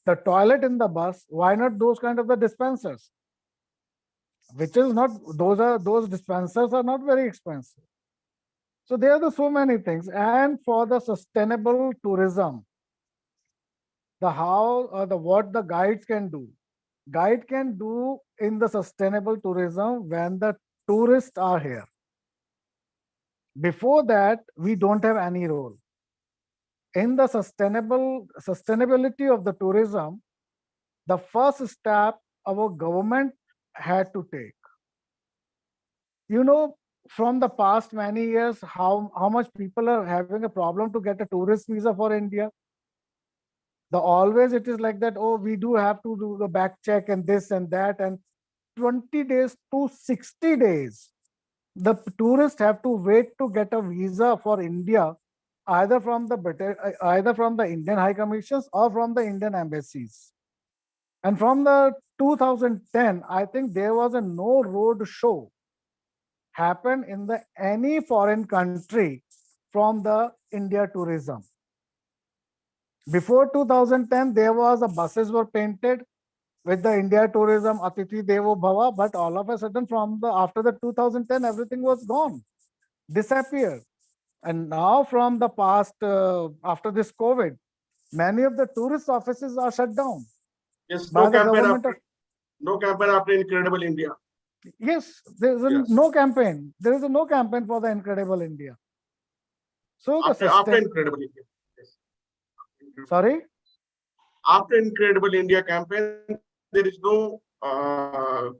the toilet in the bus, why not those kind of the dispensers? Which is not, those dispensers are not very expensive. So there are so many things. And for the sustainable tourism, the how or the what the guides can do. Guide can do in the sustainable tourism when the tourists are here. Before that, we don't have any role. In the sustainability of the tourism, the first step our government had to take. You know, from the past many years, how much people are having a problem to get a tourist visa for India. The always it is like that, oh, we do have to do the back check and this and that, and 20 days to 60 days. The tourists have to wait to get a visa for India, either from the Indian High Commissions or from the Indian embassies. And from the 2010, I think there was a no road show happen in the any foreign country from the India tourism. Before 2010, there was a buses were painted with the India tourism Atithi Devo Bhava, but all of a sudden from the after the 2010, everything was gone, disappeared. And now from the past, after this COVID, many of the tourist offices are shut down Yes, by no the campaign government after, of, no campaign after Incredible India. yes, there is Yes. no campaign. There is no campaign for the Incredible India. So the After Incredible India. Yes. sorry, After Incredible India campaign, there is no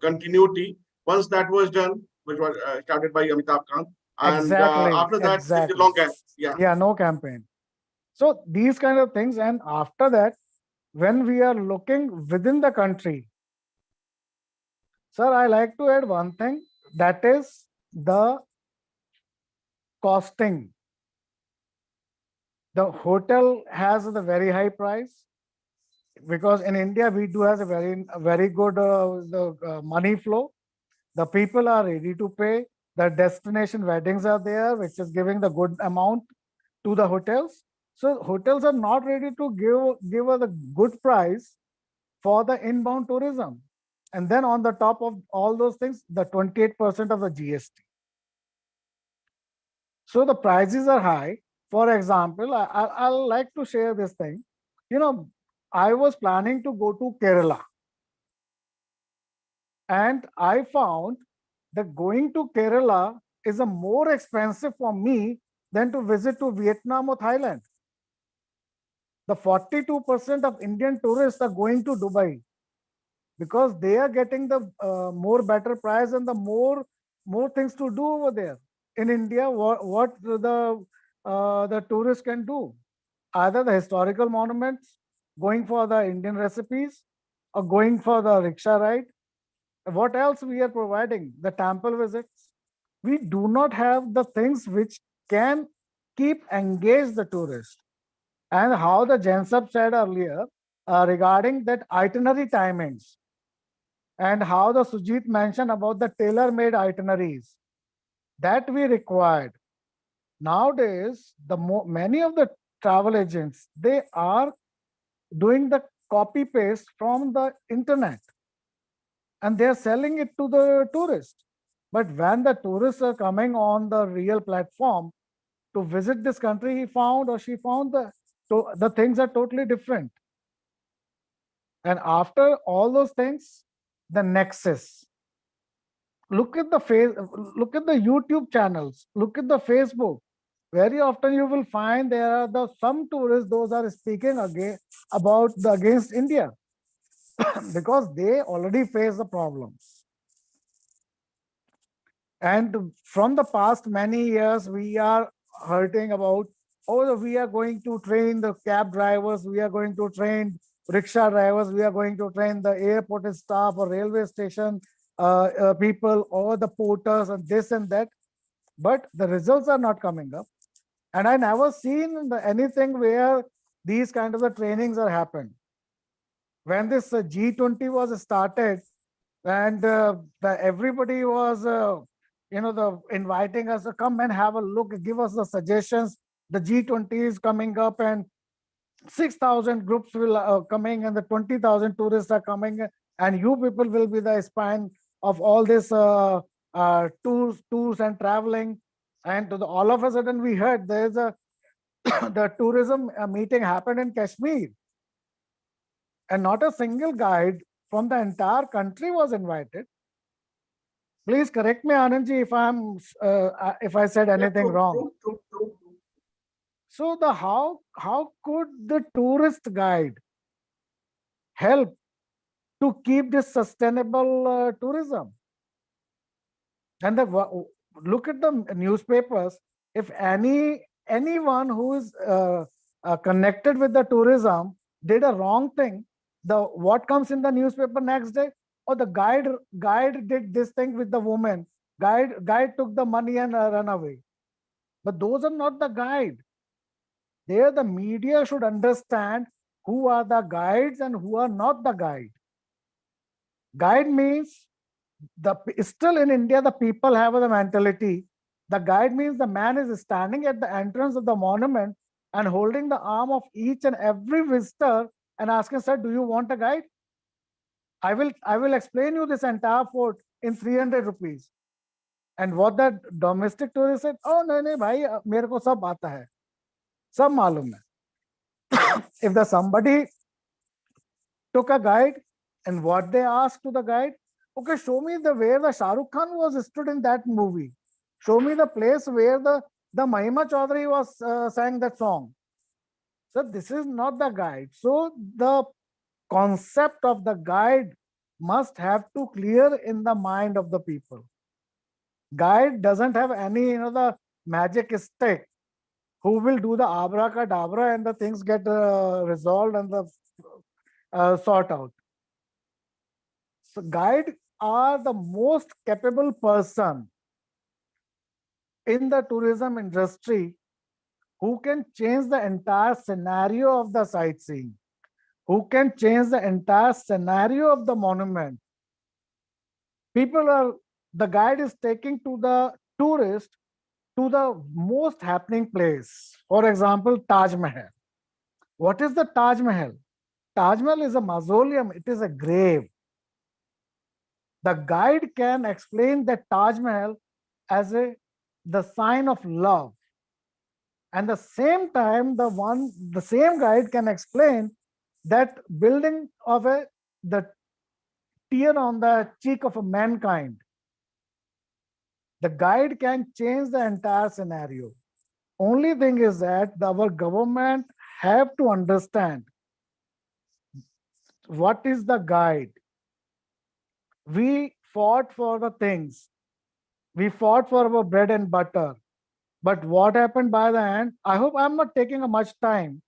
continuity. Once that was done, which was started by Amitabh Kant, and exactly, after that, there is a exactly. long gap. Yeah. Yeah, no campaign. So these kind of things, and after that, when we are looking within the country, sir, I like to add one thing, that is the costing. The hotel has a very high price because in India we do have a very good money flow. The people are ready to pay. The destination weddings are there, which is giving the good amount to the hotels. So hotels are not ready to give us a good price for the inbound tourism. And then on the top of all those things, the 28% of the GST. So the prices are high. For example, I'll like to share this thing. You know, I was planning to go to Kerala. And I found that going to Kerala is a more expensive for me than to visit to Vietnam or Thailand. The 42% of Indian tourists are going to Dubai because they are getting the more better price and the more things to do over there. In India, what the tourists can do, either the historical monuments, going for the Indian recipes, or going for the rickshaw ride. What else we are providing? The temple visits. We do not have the things which can keep engaged the tourist. And how the Jensab said earlier regarding that itinerary timings, and how the Sujit mentioned about the tailor-made itineraries that we required. Nowadays, many of the travel agents, they are doing the copy paste from the internet and they're selling it to the tourist. But when the tourists are coming on the real platform to visit this country, he found or she found the things are totally different. And after all those things, the nexus. Look at the YouTube channels, look at the Facebook. Very often you will find there are some tourists, those are speaking against India because they already face the problems. And from the past many years, we are hurting about, oh, we are going to train the cab drivers, we are going to train rickshaw drivers, we are going to train the airport staff or railway station people or the porters and this and that. But the results are not coming up. And I never seen anything where these kind of the trainings are happened. When this G20 was started and everybody was, inviting us to come and have a look, give us the suggestions the G20 is coming up and 6,000 groups will coming and the 20,000 tourists are coming and you people will be the spine of all this tours and traveling. And all of a sudden we heard there is a the tourism meeting happened in Kashmir and not a single guide from the entire country was invited. Please correct me, Anandji, if I said anything wrong. True. So how could the tourist guide help to keep this sustainable tourism? And look at the newspapers. If anyone who is connected with the tourism did a wrong thing, what comes in the newspaper next day? Or the guide did this thing with the woman. Guide took the money and ran away. But those are not the guide. There, the media should understand who are the guides and who are not the guide. Guide means still in India, the people have the mentality. The guide means the man is standing at the entrance of the monument and holding the arm of each and every visitor and asking, sir, do you want a guide? I will explain you this entire fort in 300 rupees. And what that domestic tourist said, oh, no, bhai, mere ko sab aata hai. Sab malum hai. If somebody took a guide and what they asked to the guide, okay, show me where the Shah Rukh Khan was stood in that movie. Show me the place where the Mahima Chaudhary was sang that song. So this is not the guide. So the concept of the guide must have to clear in the mind of the people. Guide doesn't have any, the magic stick who will do the abracadabra and the things get resolved and the sort out. So guide are the most capable person in the tourism industry who can change the entire scenario of the sightseeing, who can change the entire scenario of the monument. The guide is taking to the tourist to the most happening place. For example, Taj Mahal. What is the Taj Mahal? Taj Mahal is a mausoleum, it is a grave. The guide can explain that Taj Mahal as the sign of love. And the same time, the same guide can explain that building of the tear on the cheek of a mankind. The guide can change the entire scenario. Only thing is that our government have to understand what is the guide. We fought for the things. We fought for our bread and butter. But what happened by the end? I hope I'm not taking much time.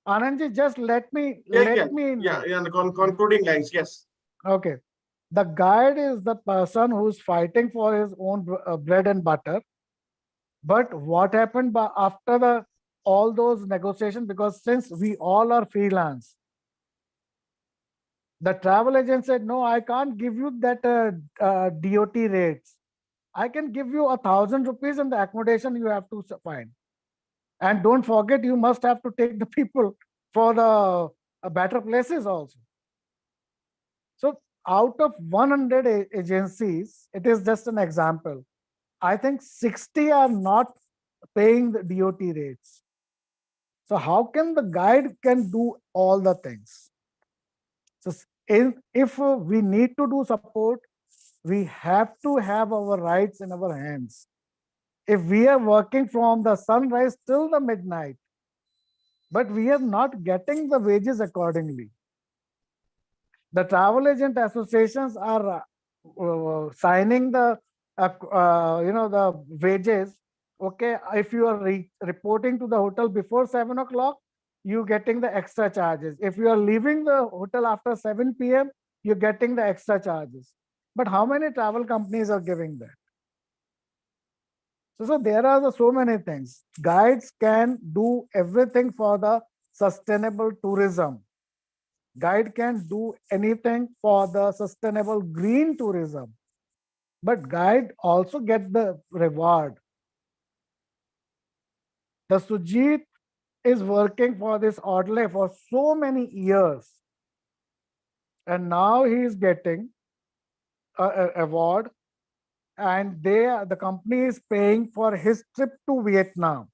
Anandji, just let me. Concluding lines, yes. Okay. The guide is the person who's fighting for his own bread and butter. But what happened after all those negotiations? Because since we all are freelance, the travel agent said, no, I can't give you that DOT rates. I can give you 1,000 rupees and the accommodation you have to find. And don't forget, you must have to take the people for the better places also. So out of 100 agencies, it is just an example. I think 60 are not paying the DOT rates. So how can the guide can do all the things? So if we need to do support, we have to have our rights in our hands. If we are working from the sunrise till the midnight, but we are not getting the wages accordingly. The travel agent associations are signing the the wages. Okay, if you are reporting to the hotel before 7 o'clock, you're getting the extra charges. If you are leaving the hotel after 7 p.m., you're getting the extra charges. But how many travel companies are giving that? So there are so many things. Guides can do everything for the sustainable tourism. Guide can do anything for the sustainable green tourism. But guide also get the reward. The Sujit is working for this Audley for so many years. And now he is getting an award, and the company is paying for his trip to Vietnam.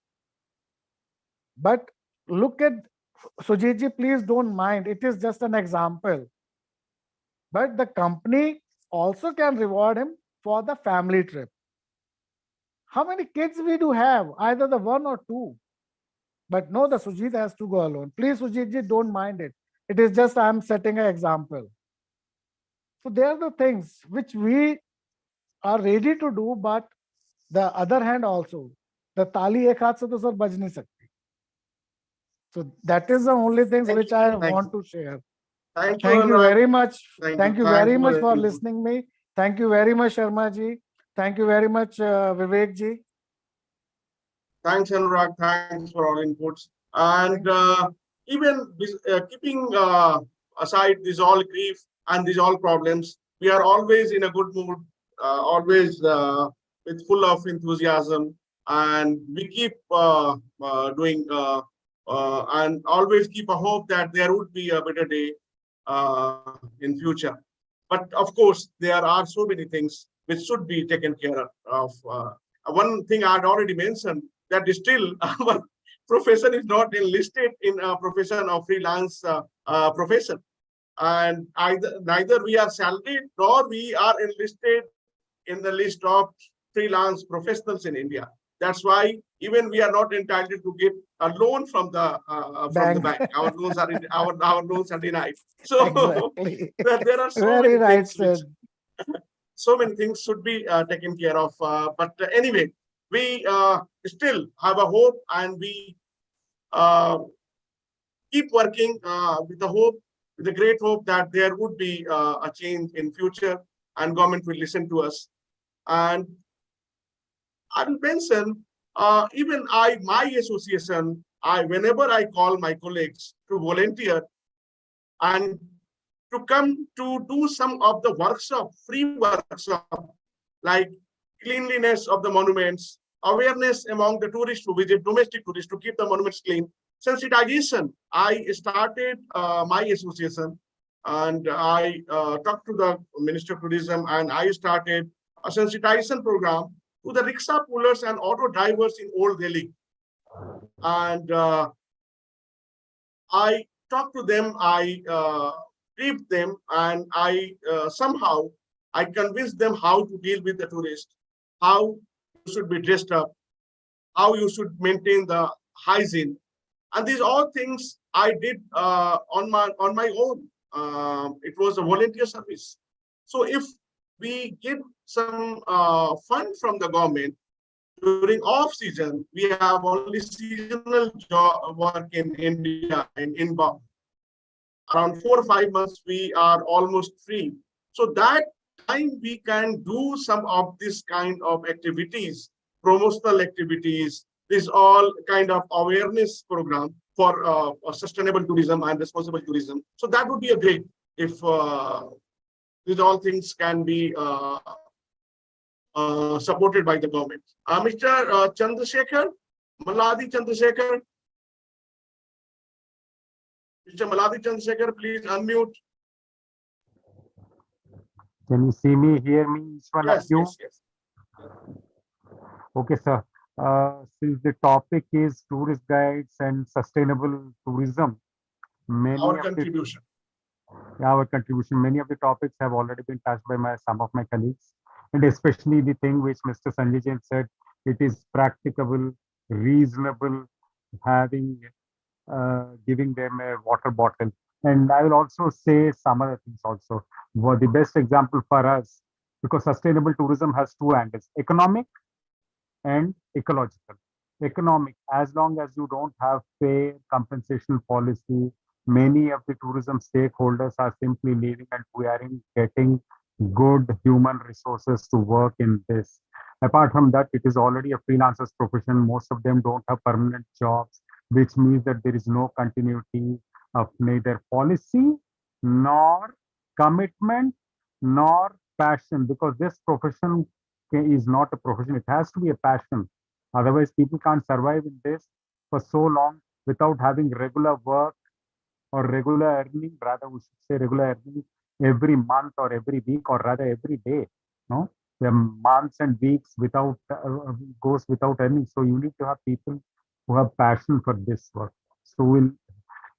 But look at Sujitji, please don't mind. It is just an example. But the company also can reward him for the family trip. How many kids we do have? Either the one or two. But no, the Sujit has to go alone. Please, Sujitji, don't mind it. It is just I'm setting an example. So they are the things which we are ready to do, but the other hand also, the tali ek haath se to sir baj nahi sakti. So that is the only things Thank which you. I Thank want you. to share. Thank Thank you Anurag. very much. Thank you very Thanks much for input. listening me. Thank you very much, Sharma ji. Thank you very much, Vivek ji. Thanks, Anurag. Thanks for all inputs. And even keeping aside this all grief and these all problems, we are always in a good mood, always with full of enthusiasm, and we keep doing and always keep a hope that there would be a better day in future. But of course, there are so many things which should be taken care of. One thing I had already mentioned, that is still our profession is not enlisted in a profession of freelance profession, and neither we are salaried nor we are enlisted in the list of freelance professionals in India. That's why even we are not entitled to get a loan from the bank. Our loans are our loans are denied. So Exactly. there are so Very many right things which, said. so many things should be taken care of. But anyway, we still have a hope, and we keep working with the hope, with the great hope that there would be a change in future, and government will listen to us. And I will mention, even my association, whenever I call my colleagues to volunteer and to come to do some of the workshop, free workshop, like cleanliness of the monuments, awareness among the tourists who visit, domestic tourists, to keep the monuments clean, sensitization. I started my association, and I talked to the Minister of Tourism, and I started a sensitization program to the rickshaw pullers and auto drivers in Old Delhi. And I talked to them, I briefed them, and I somehow I convinced them how to deal with the tourists, how you should be dressed up, how you should maintain the hygiene, and these all things I did on my own. It was a volunteer service. So if we get some fund from the government during off season, we have only seasonal job work in India, in around 4 or 5 months we are almost free. So that time we can do some of this kind of activities, promotional activities, this all kind of awareness program for sustainable tourism and responsible tourism. So that would be a great if these all things can be supported by the government. Mr. Chandrasekhar, Maladi Chandrasekhar. Mr. Maladi Chandrasekhar, please unmute. Can you see me, hear me, each one of you? Yes. Okay, sir. Since the topic is tourist guides and sustainable tourism, Our contribution. Many of the topics have already been touched by some of my colleagues, and especially the thing which Mr. Sanjay Jain said, it is practicable, reasonable, having giving them a water bottle. And I will also say some other things also. The best example for us, because sustainable tourism has two angles, economic and ecological. Economic, as long as you don't have fair compensation policy, many of the tourism stakeholders are simply leaving, and we are getting good human resources to work in this. Apart from that, it is already a freelancers profession. Most of them don't have permanent jobs, which means that there is no continuity of neither policy nor commitment nor passion, because this profession is not a profession, it has to be a passion. Otherwise, people can't survive in this. for so long without having regular work or regular earning, rather we should say regular earning every month or every week or rather every day. No, the months and weeks without goes without earning. So you need to have people who have passion for this work. So we'll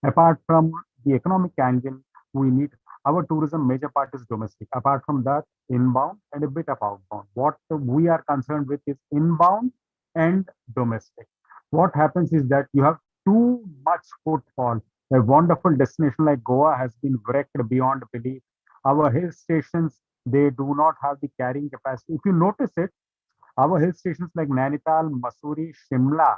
apart from the economic angle, we need our tourism major part is domestic. Apart from that, inbound and a bit of outbound. What we are concerned with is inbound and domestic. What happens is that you have too much footfall. A wonderful destination like Goa has been wrecked beyond belief. Our hill stations, they do not have the carrying capacity. If you notice it, our hill stations like Nainital, Mussoorie, Shimla,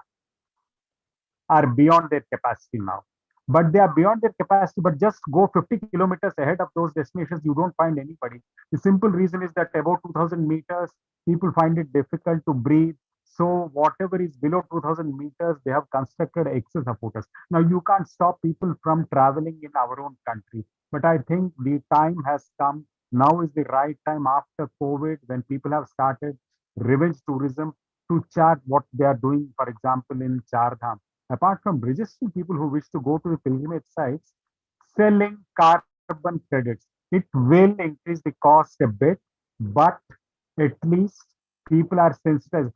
are beyond their capacity now. But they are beyond their capacity, but just go 50 kilometers ahead of those destinations, you don't find anybody. The simple reason is that about 2000 meters, people find it difficult to breathe. So whatever is below 2000 meters, they have constructed excess of hotels. Now you can't stop people from traveling in our own country. But I think the time has come. Now is the right time after COVID when people have started revenge tourism to chart what they are doing, for example, in Char Dham apart from registering people who wish to go to the pilgrimage sites, selling carbon credits. It will increase the cost a bit, but at least people are sensitized.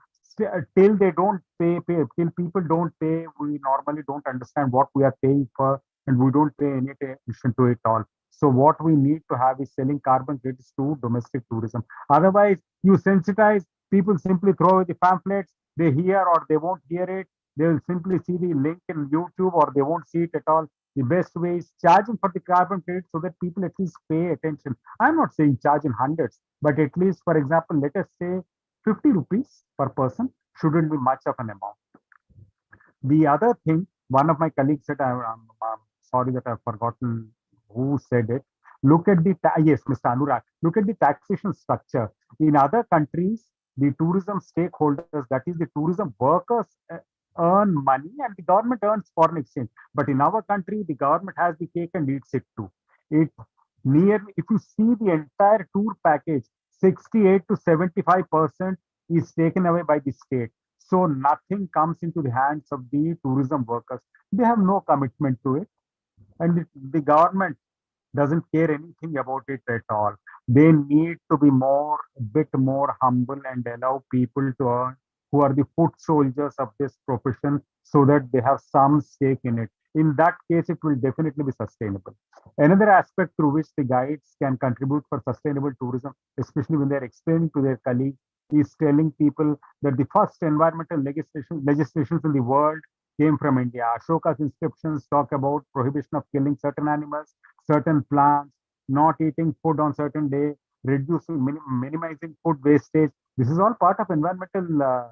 Till they don't till people don't pay, we normally don't understand what we are paying for, and we don't pay any attention to it all. So what we need to have is selling carbon credits to domestic tourism. Otherwise, you sensitize people simply throw away the pamphlets. They hear or they won't hear it. They will simply see the link in YouTube or they won't see it at all. The best way is charging for the carbon credit so that people at least pay attention. I'm not saying charge in hundreds, but at least, for example, let us say 50 rupees per person shouldn't be much of an amount. The other thing, one of my colleagues said, I'm sorry that I've forgotten who said it. Look at the, yes, Mr. Anurag, look at the taxation structure. In other countries, the tourism stakeholders, that is the tourism workers, earn money and the government earns foreign exchange. But in our country, the government has the cake and eats it too. It nearly, if you see the entire tour package, 68 to 75% is taken away by the state. So nothing comes into the hands of the tourism workers. They have no commitment to it. And the government doesn't care anything about it at all. They need to be more, a bit more humble and allow people to earn who are the foot soldiers of this profession so that they have some stake in it. In that case, it will definitely be sustainable. Another aspect through which the guides can contribute for sustainable tourism, especially when they're explaining to their colleagues, is telling people that the first environmental legislations in the world came from India. Ashoka's inscriptions talk about prohibition of killing certain animals, certain plants, not eating food on certain day, reducing, minimizing food wastage. This is all part of environmental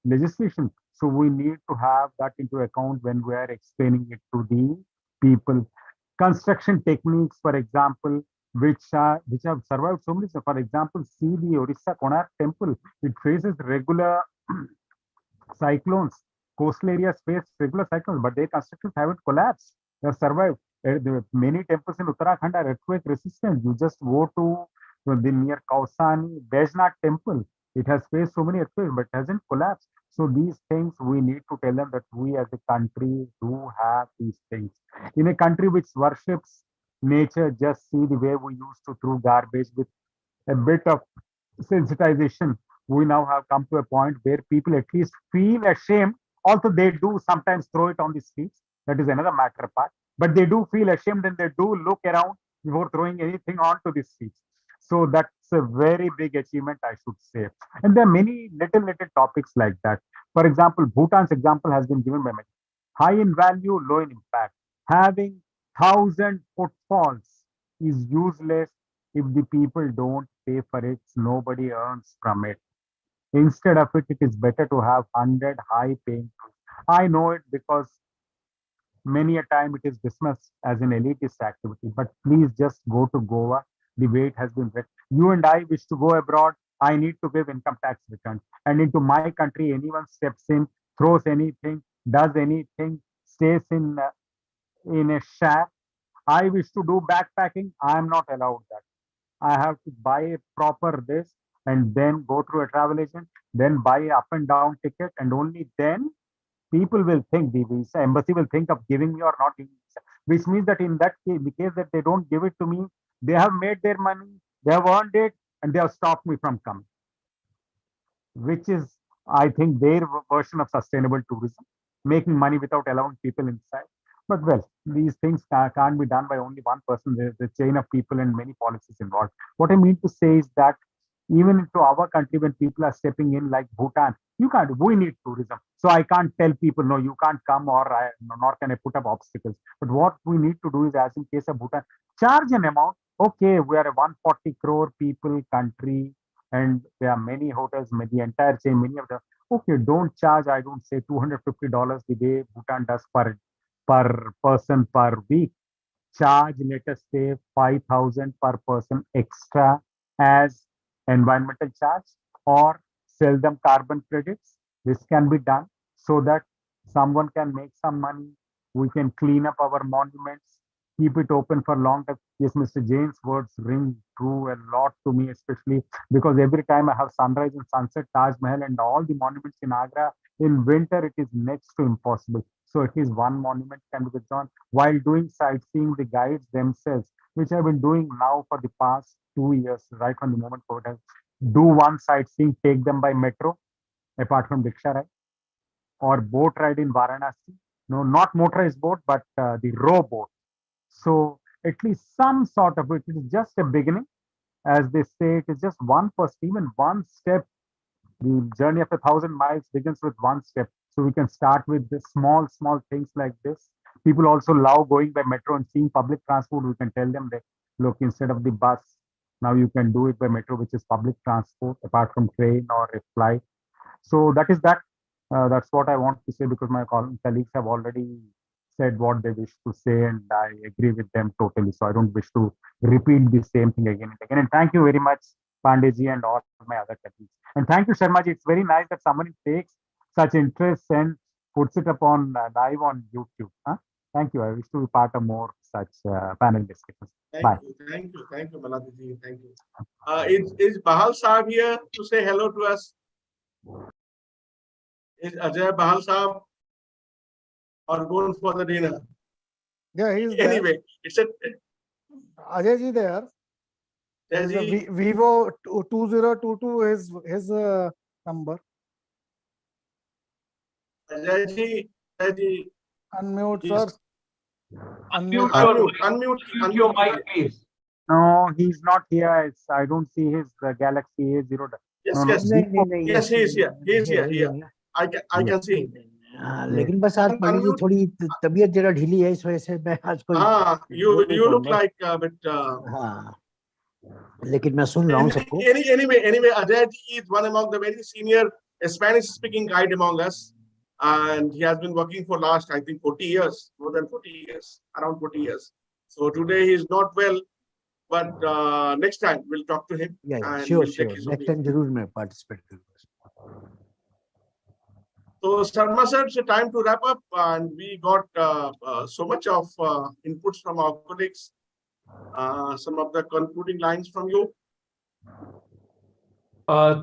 legislation. So we need to have that into account when we are explaining it to the people. Construction techniques, for example, which have survived so many. So for example, see the Orissa Konark temple. It faces regular cyclones. Coastal areas face regular cyclones, but their constructions haven't collapsed. They have survived. Many temples in Uttarakhand are earthquake resistant. You just go to the near Kausani Bajnath temple. It has faced so many earthquakes, but hasn't collapsed. So these things we need to tell them that we as a country do have these things. In a country which worships nature, just see the way we used to throw garbage with a bit of sensitization. We now have come to a point where people at least feel ashamed. Also, they do sometimes throw it on the streets. That is another matter apart. But they do feel ashamed and they do look around before throwing anything onto the streets. So that's a very big achievement, I should say. And there are many little topics like that. For example, Bhutan's example has been given by many. High in value, low in impact. Having 1,000 footfalls is useless if the people don't pay for it. Nobody earns from it. Instead of it, it is better to have 100 high paying. I know it because many a time it is dismissed as an elitist activity, but please just go to Goa. The way it has been read. You and I wish to go abroad. I need to give income tax returns. And into my country, anyone steps in, throws anything, does anything, stays in a shack. I wish to do backpacking. I am not allowed that. I have to buy a proper this and then go through a travel agent, then buy a up and down ticket, and only then people will think, the visa embassy will think of giving me or not giving visa, which means that in that case, the case that they don't give it to me, they have made their money, they have earned it, and they have stopped me from coming, which is, I think, their version of sustainable tourism, making money without allowing people inside. But well, these things can't be done by only one person. There's a chain of people and many policies involved. What I mean to say is that even into our country, when people are stepping in like Bhutan, you can't, we need tourism. So I can't tell people, no, you can't come, or nor can I put up obstacles. But what we need to do is, as in case of Bhutan, charge an amount. Okay, we are a 140 crore people country, and there are many hotels, the entire chain, many of them. Okay, don't charge, I don't say $250 the way Bhutan does per person per week. Charge, let us say, 5,000 per person extra as environmental charge, or sell them carbon credits. This can be done so that someone can make some money. We can clean up our monuments, keep it open for long time. Yes, Mr. Jain's words ring true a lot to me, especially because every time I have sunrise and sunset, Taj Mahal and all the monuments in Agra, in winter it is next to impossible. So at least one monument can be withdrawn. While doing sightseeing, the guides themselves, which I've been doing now for the past 2 years, right from the moment COVID has, do one sightseeing, take them by metro, apart from rickshaw ride, or boat ride in Varanasi. No, not motorized boat, but the row boat. So at least some sort of, it is just a beginning. As they say, it is just one first, even one step. The journey of 1,000 miles begins with one step. So we can start with the small things like this. People also love going by metro and seeing public transport. We can tell them that, look, instead of the bus, now you can do it by metro, which is public transport, apart from train or a flight. So that is that. That's what I want to say, because my colleagues have already said what they wish to say, and I agree with them totally. So I don't wish to repeat the same thing again and again. And thank you very much, Pandeyji, and all my other colleagues. And thank you, Sharmaji. It's very nice that someone takes such interest and puts it upon live on YouTube. Huh? Thank you. I wish to be part of more such panel discussions. Bye. Thank you, Malati. Thank you. Is Bahal Saab here to say hello to us? Is Ajay Bahal Saab or going for the dinner? Yeah, he's there. Anyway, it's a Ajay ji there. There's a Ajay, Vivo 2022 is his number. Ajay ji, Unmute, Yes. sir. Unmute unmute your mic, please. No, he's not here. I don't see his Galaxy A0. Yes, No, no. yes. Yes, he is here. He is here. I can see him. हाँ, लेकिन बस आज पंडित जी थोड़ी तबीयत जरा ढीली है, इस वजह से मैं आज कोई You look like a bit. हाँ, लेकिन मैं सुन रहा हूँ सबको. Anyway, Ajay ji is one among the very senior Spanish-speaking guide among us, and he has been working for last, I think, 40 years, more than 40 years, around 40 years. So today he is not well, but next time we'll talk to him. Yeah, and sure, we'll take sure. his Next opinion. time जरूर मैं participate करूँगा. So, Sharma sir, it's time to wrap up, and we got so much of inputs from our colleagues. Some of the concluding lines from you.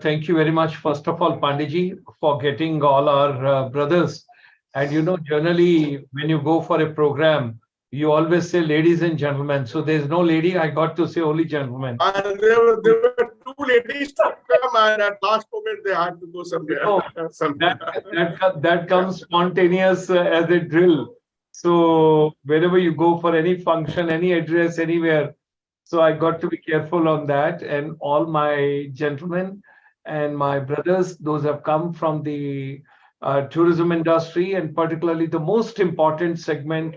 Thank you very much, first of all, Pandeyji, for getting all our brothers. And generally, when you go for a program, you always say ladies and gentlemen. So there's no lady, I got to say only gentlemen. And there were two ladies to come, and at last moment they had to go somewhere. Oh, that comes spontaneous as a drill. So wherever you go for any function, any address, anywhere. So I got to be careful on that. And all my gentlemen and my brothers, those have come from the tourism industry, and particularly the most important segment.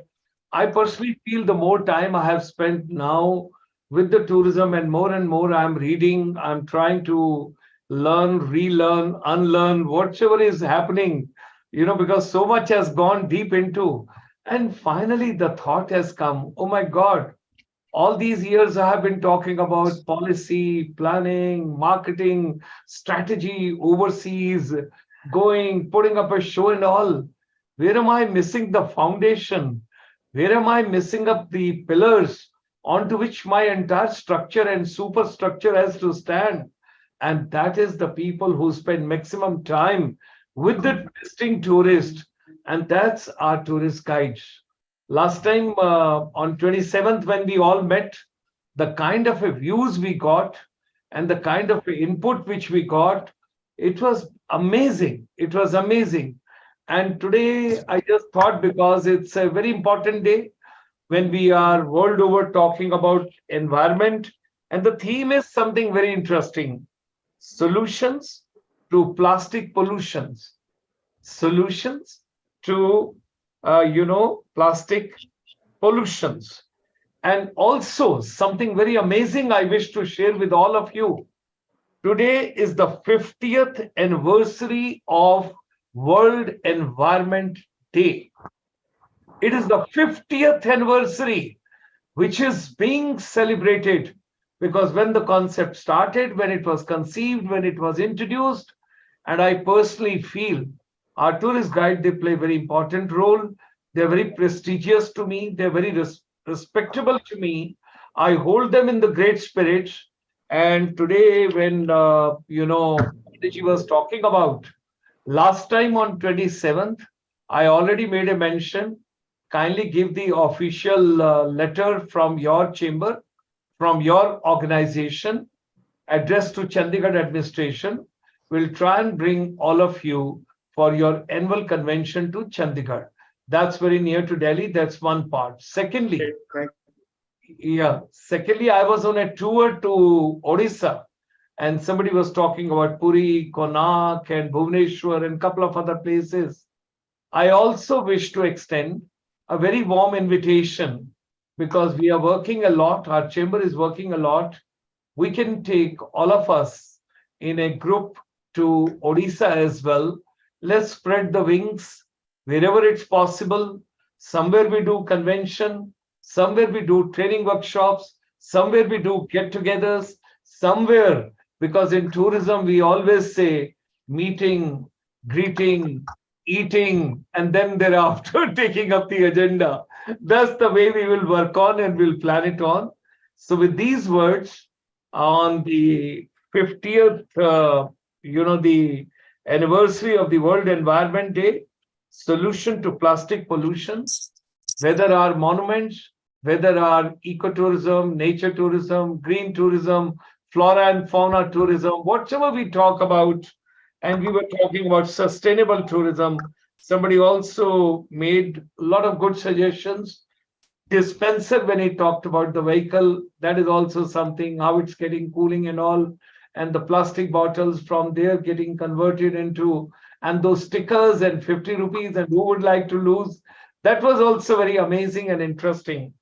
I personally feel the more time I have spent now with the tourism, and more I'm reading, I'm trying to learn, relearn, unlearn, whatever is happening, because so much has gone deep into. And finally, the thought has come, oh my God, all these years I have been talking about policy, planning, marketing, strategy, overseas, going, putting up a show and all. Where am I missing the foundation? Where am I missing up the pillars onto which my entire structure and superstructure has to stand? And that is the people who spend maximum time with the visiting tourist and that's our tourist guides. Last time on 27th, when we all met, the kind of views we got and the kind of input which we got, it was amazing. It was amazing. And today I just thought, because it's a very important day when we are world over talking about environment, and the theme is something very interesting: solutions to plastic pollutions. Solutions to plastic pollutions. And also something very amazing I wish to share with all of you. Today is the 50th anniversary of World Environment Day. It is the 50th anniversary, which is being celebrated because when the concept started, when it was conceived, when it was introduced, and I personally feel our tourist guide, they play a very important role. They're very prestigious to me. They're very respectable to me. I hold them in the great spirit. And today, when, she was talking about last time on 27th, I already made a mention. Kindly give the official letter from your chamber, from your organization, addressed to Chandigarh administration. We'll try and bring all of you for your annual convention to Chandigarh. That's very near to Delhi. That's one part. Secondly, I was on a tour to Odisha, and somebody was talking about Puri, Konark, and Bhubaneswar, and a couple of other places. I also wish to extend a very warm invitation, because we are working a lot. Our chamber is working a lot. We can take all of us in a group to Odisha as well. Let's spread the wings wherever it's possible. Somewhere we do convention, somewhere we do training workshops, somewhere we do get-togethers, somewhere, because in tourism we always say meeting, greeting, eating, and then thereafter taking up the agenda. That's the way we will work on and we'll plan it on. So with these words, on the 50th, the anniversary of the World Environment Day, solution to plastic pollution, whether our monuments, whether our ecotourism, nature tourism, green tourism, flora and fauna tourism, whatever we talk about, and we were talking about sustainable tourism. Somebody also made a lot of good suggestions. Dispenser, when he talked about the vehicle, that is also something, how it's getting cooling and all, and the plastic bottles from there getting converted into, and those stickers and 50 rupees, and who would like to lose? That was also very amazing and interesting.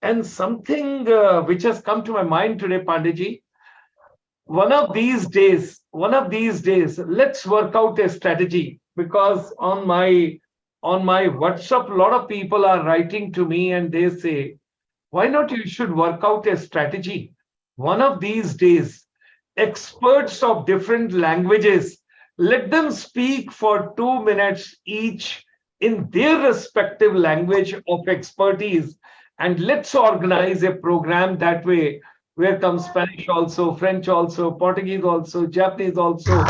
And something which has come to my mind today, Panditji, one of these days, let's work out a strategy, because on my WhatsApp, a lot of people are writing to me and they say, why not you should work out a strategy? One of these days, experts of different languages, let them speak for 2 minutes each in their respective language of expertise. And let's organize a program that way, where comes Spanish also, French also, Portuguese also, Japanese also,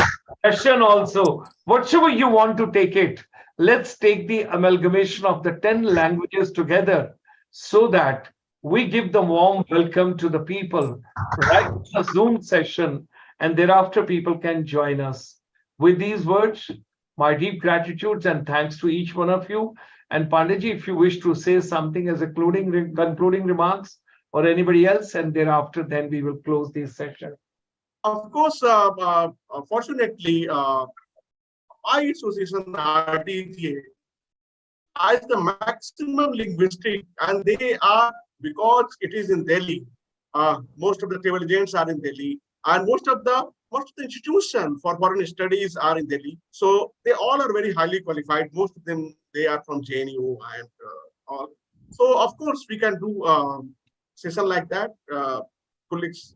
Russian also, whatever you want to take it. Let's take the amalgamation of the 10 languages together so that we give the warm welcome to the people right in the Zoom session, and thereafter people can join us. With these words, my deep gratitudes and thanks to each one of you. And Panditji, if you wish to say something as a concluding remarks, or anybody else, and thereafter then we will close this session. Of course, fortunately, my association RTTA has the maximum linguistic, and they are, because it is in Delhi, most of the travel agents are in Delhi, and most of the institutions for foreign studies are in Delhi. So they all are very highly qualified. Most of them, they are from JNU and all. So of course we can do session like that, colleagues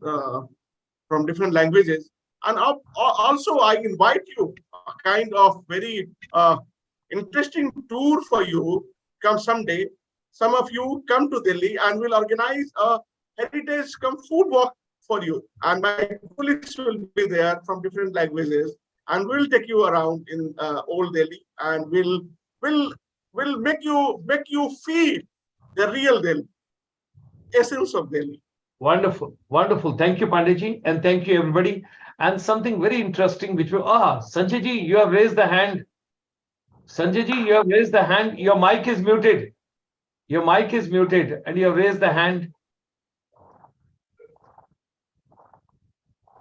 from different languages. And also I invite you a kind of very interesting tour for you. Come someday, some of you come to Delhi and we'll organize a heritage come food walk for you. And my colleagues will be there from different languages, and we'll take you around in old Delhi, and we'll will make you feel the real Delhi, essence of Delhi. Wonderful, wonderful. Thank you, Pandeyji, and thank you, everybody. And something very interesting, which Sanjay ji, you have raised the hand. Sanjay ji, you have raised the hand. Your mic is muted. Your mic is muted, and you have raised the hand.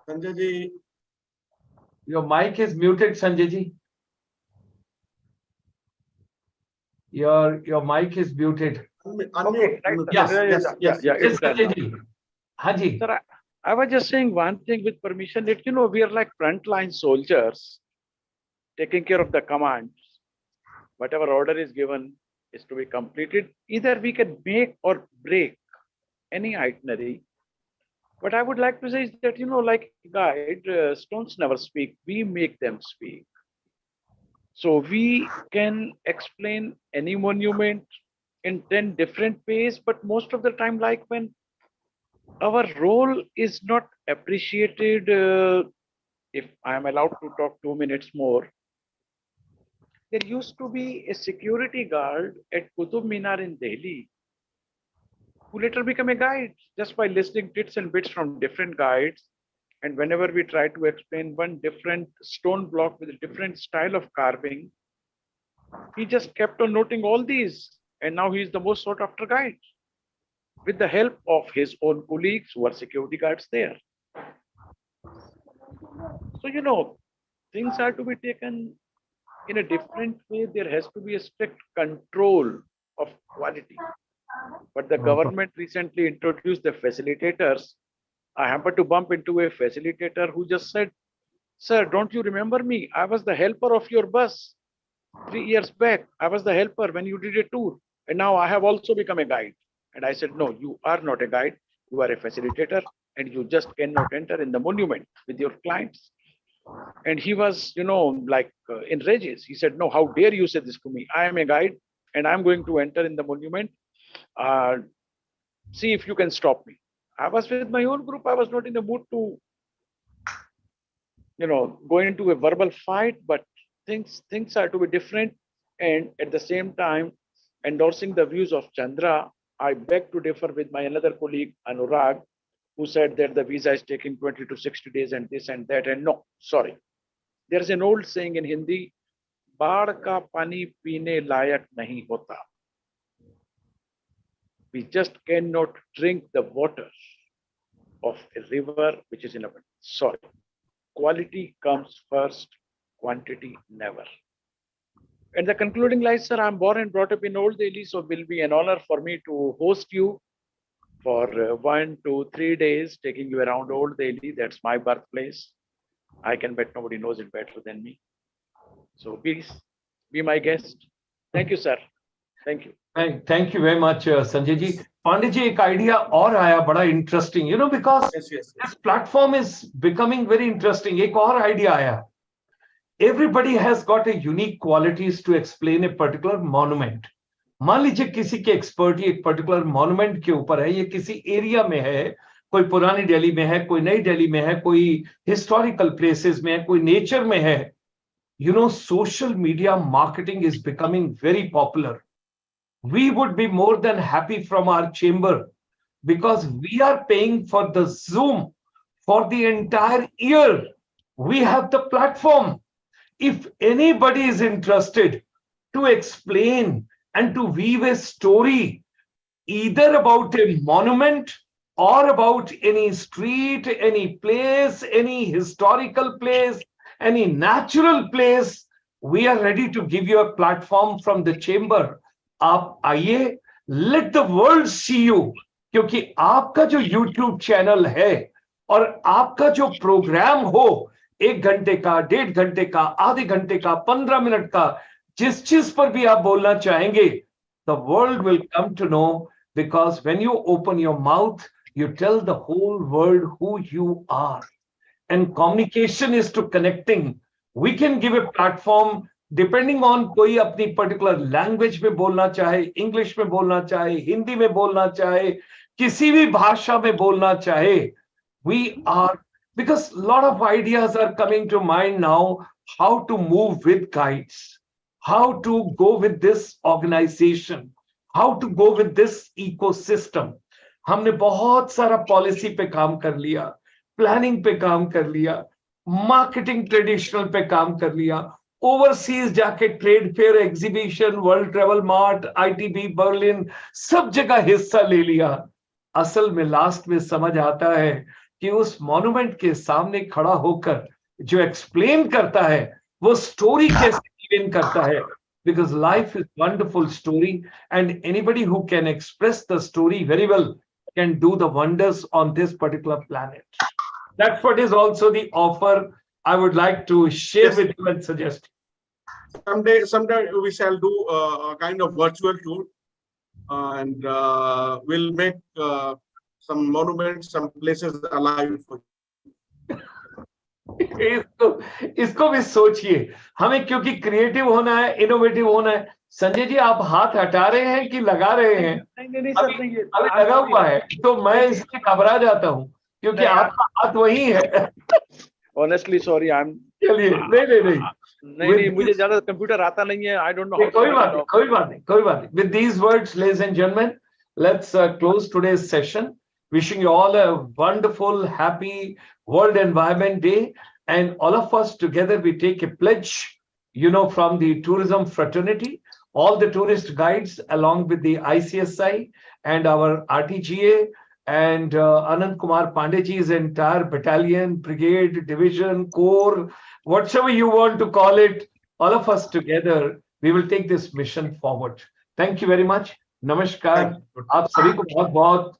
Sanjay ji, Your mic is muted, Sanjay ji. Your mic is muted. unmute. right, Yes, yeah, Yes, it's done Sanjay now. ji. Haji. Sir, I was just saying one thing with permission that, we are like frontline soldiers taking care of the commands. Whatever order is given is to be completed. Either we can make or break any itinerary. What I would like to say is that, like guide, stones never speak, we make them speak. So we can explain any monument in 10 different ways, but most of the time, like when our role is not appreciated, if I am allowed to talk 2 minutes more, there used to be a security guard at Qutub Minar in Delhi who later became a guide just by listening bits and bits from different guides. And whenever we try to explain one different stone block with a different style of carving, he just kept on noting all these. And now he is the most sought after guide with the help of his own colleagues who are security guards there. So, things are to be taken in a different way. There has to be a strict control of quality. But the government recently introduced the facilitators. I happened to bump into a facilitator who just said, "Sir, don't you remember me? I was the helper of your bus 3 years back. I was the helper when you did a tour. And now I have also become a guide." And I said, "No, you are not a guide. You are a facilitator and you just cannot enter in the monument with your clients." And he was, in rages. He said, "No, how dare you say this to me? I am a guide and I'm going to enter in the monument. See if you can stop me." I was with my own group. I was not in the mood to, go into a verbal fight, but things are to be different. And at the same time, endorsing the views of Chandra, I beg to differ with my another colleague, Anurag, who said that the visa is taking 20 to 60 days and this and that. And no, sorry. There's an old saying in Hindi, "Baad ka pani peene layak nahi hota." We just cannot drink the water of a river which is in abundance. Sorry. Quality comes first, quantity never. And the concluding line, sir, I'm born and brought up in Old Delhi, so it will be an honor for me to host you for 1, 2, 3 days, taking you around Old Delhi. That's my birthplace. I can bet nobody knows it better than me. So please be my guest. Thank you, sir. Thank you. Thank you very much, Sanjay ji. Pandey ji, एक idea और आया बड़ा interesting, because Yes. this platform is becoming very interesting. एक और idea आया. Everybody has got a unique qualities to explain a particular monument. मान लीजिए किसी की एक्सपर्टी एक पर्टिकुलर मॉन्यूमेंट के ऊपर है, ये किसी एरिया में है, कोई पुरानी दिल्ली में है, कोई नई दिल्ली में है, कोई हिस्टोरिकल प्लेसेस में है, कोई नेचर में है. Social media marketing is becoming very popular. We would be more than happy from our chamber because we are paying for the Zoom for the entire year. We have the platform. If anybody is interested to explain and to weave a story, either about a monument or about any street, any place, any historical place, any natural place, we are ready to give you a platform from the chamber. आप आइए, let the world see you, क्योंकि आपका जो YouTube channel है और आपका जो programme हो 1 घंटे का, 1.5 घंटे का, आधे घंटे का, 15 मिनट का, जिस चीज पर भी आप बोलना चाहेंगे, the world will come to know, because when you open your mouth, you tell the whole world who you are. And communication is to connecting. We can give a platform depending on कोई अपनी particular language में बोलना चाहे, English में बोलना चाहे, हिंदी में बोलना चाहे, किसी भी भाषा में बोलना चाहे. We are, because a lot of ideas are coming to mind now, how to move with guides, how to go with this organization, how to go with this ecosystem. हमने बहुत सारा पॉलिसी पे काम कर लिया, प्लानिंग पे काम कर लिया, मार्केटिंग ट्रेडिशनल पे काम कर लिया, ओवरसीज जाके trade fair, exhibition, world travel mart, ITB, Berlin, सब जगह हिस्सा ले लिया. असल में लास्ट में समझ आता है कि उस मॉन्यूमेंट के सामने खड़ा होकर जो एक्सप्लेन करता है वो स्टोरी कैसे इवन करता है. Because life is wonderful story, and anybody who can express the story very well can do the wonders on this particular planet. That's what is also the offer I would like to share Yes. with you and suggest. Someday we shall do a kind of virtual tour, and we'll make some monuments, some places alive for you. इसको भी सोचिए. हमें क्योंकि creative होना है, innovative होना है. संजय जी, आप हाथ हटा रहे हैं कि लगा रहे हैं? नहीं सर, अभी नहीं, लगा हुआ है तो मैं इससे घबरा जाता हूँ क्योंकि नहीं, आपका हाथ वही है. ऑनेस्टली सॉरी, आई एम चलिए, नहीं, मुझे ज्यादा कंप्यूटर आता नहीं है. I don't know. कोई बात नहीं. With these words, ladies and gentlemen, let's close today's session. Wishing you all a wonderful, happy World Environment Day, and all of us together we take a pledge, from the tourism fraternity, all the tourist guides along with the ICSI and our RTGA and Anand Kumar Pandeyji's entire battalion, brigade, division, corps, whatever you want to call it, all of us together, we will take this mission forward. Thank you very much. Namaskar. आप सभी को बहुत बहुत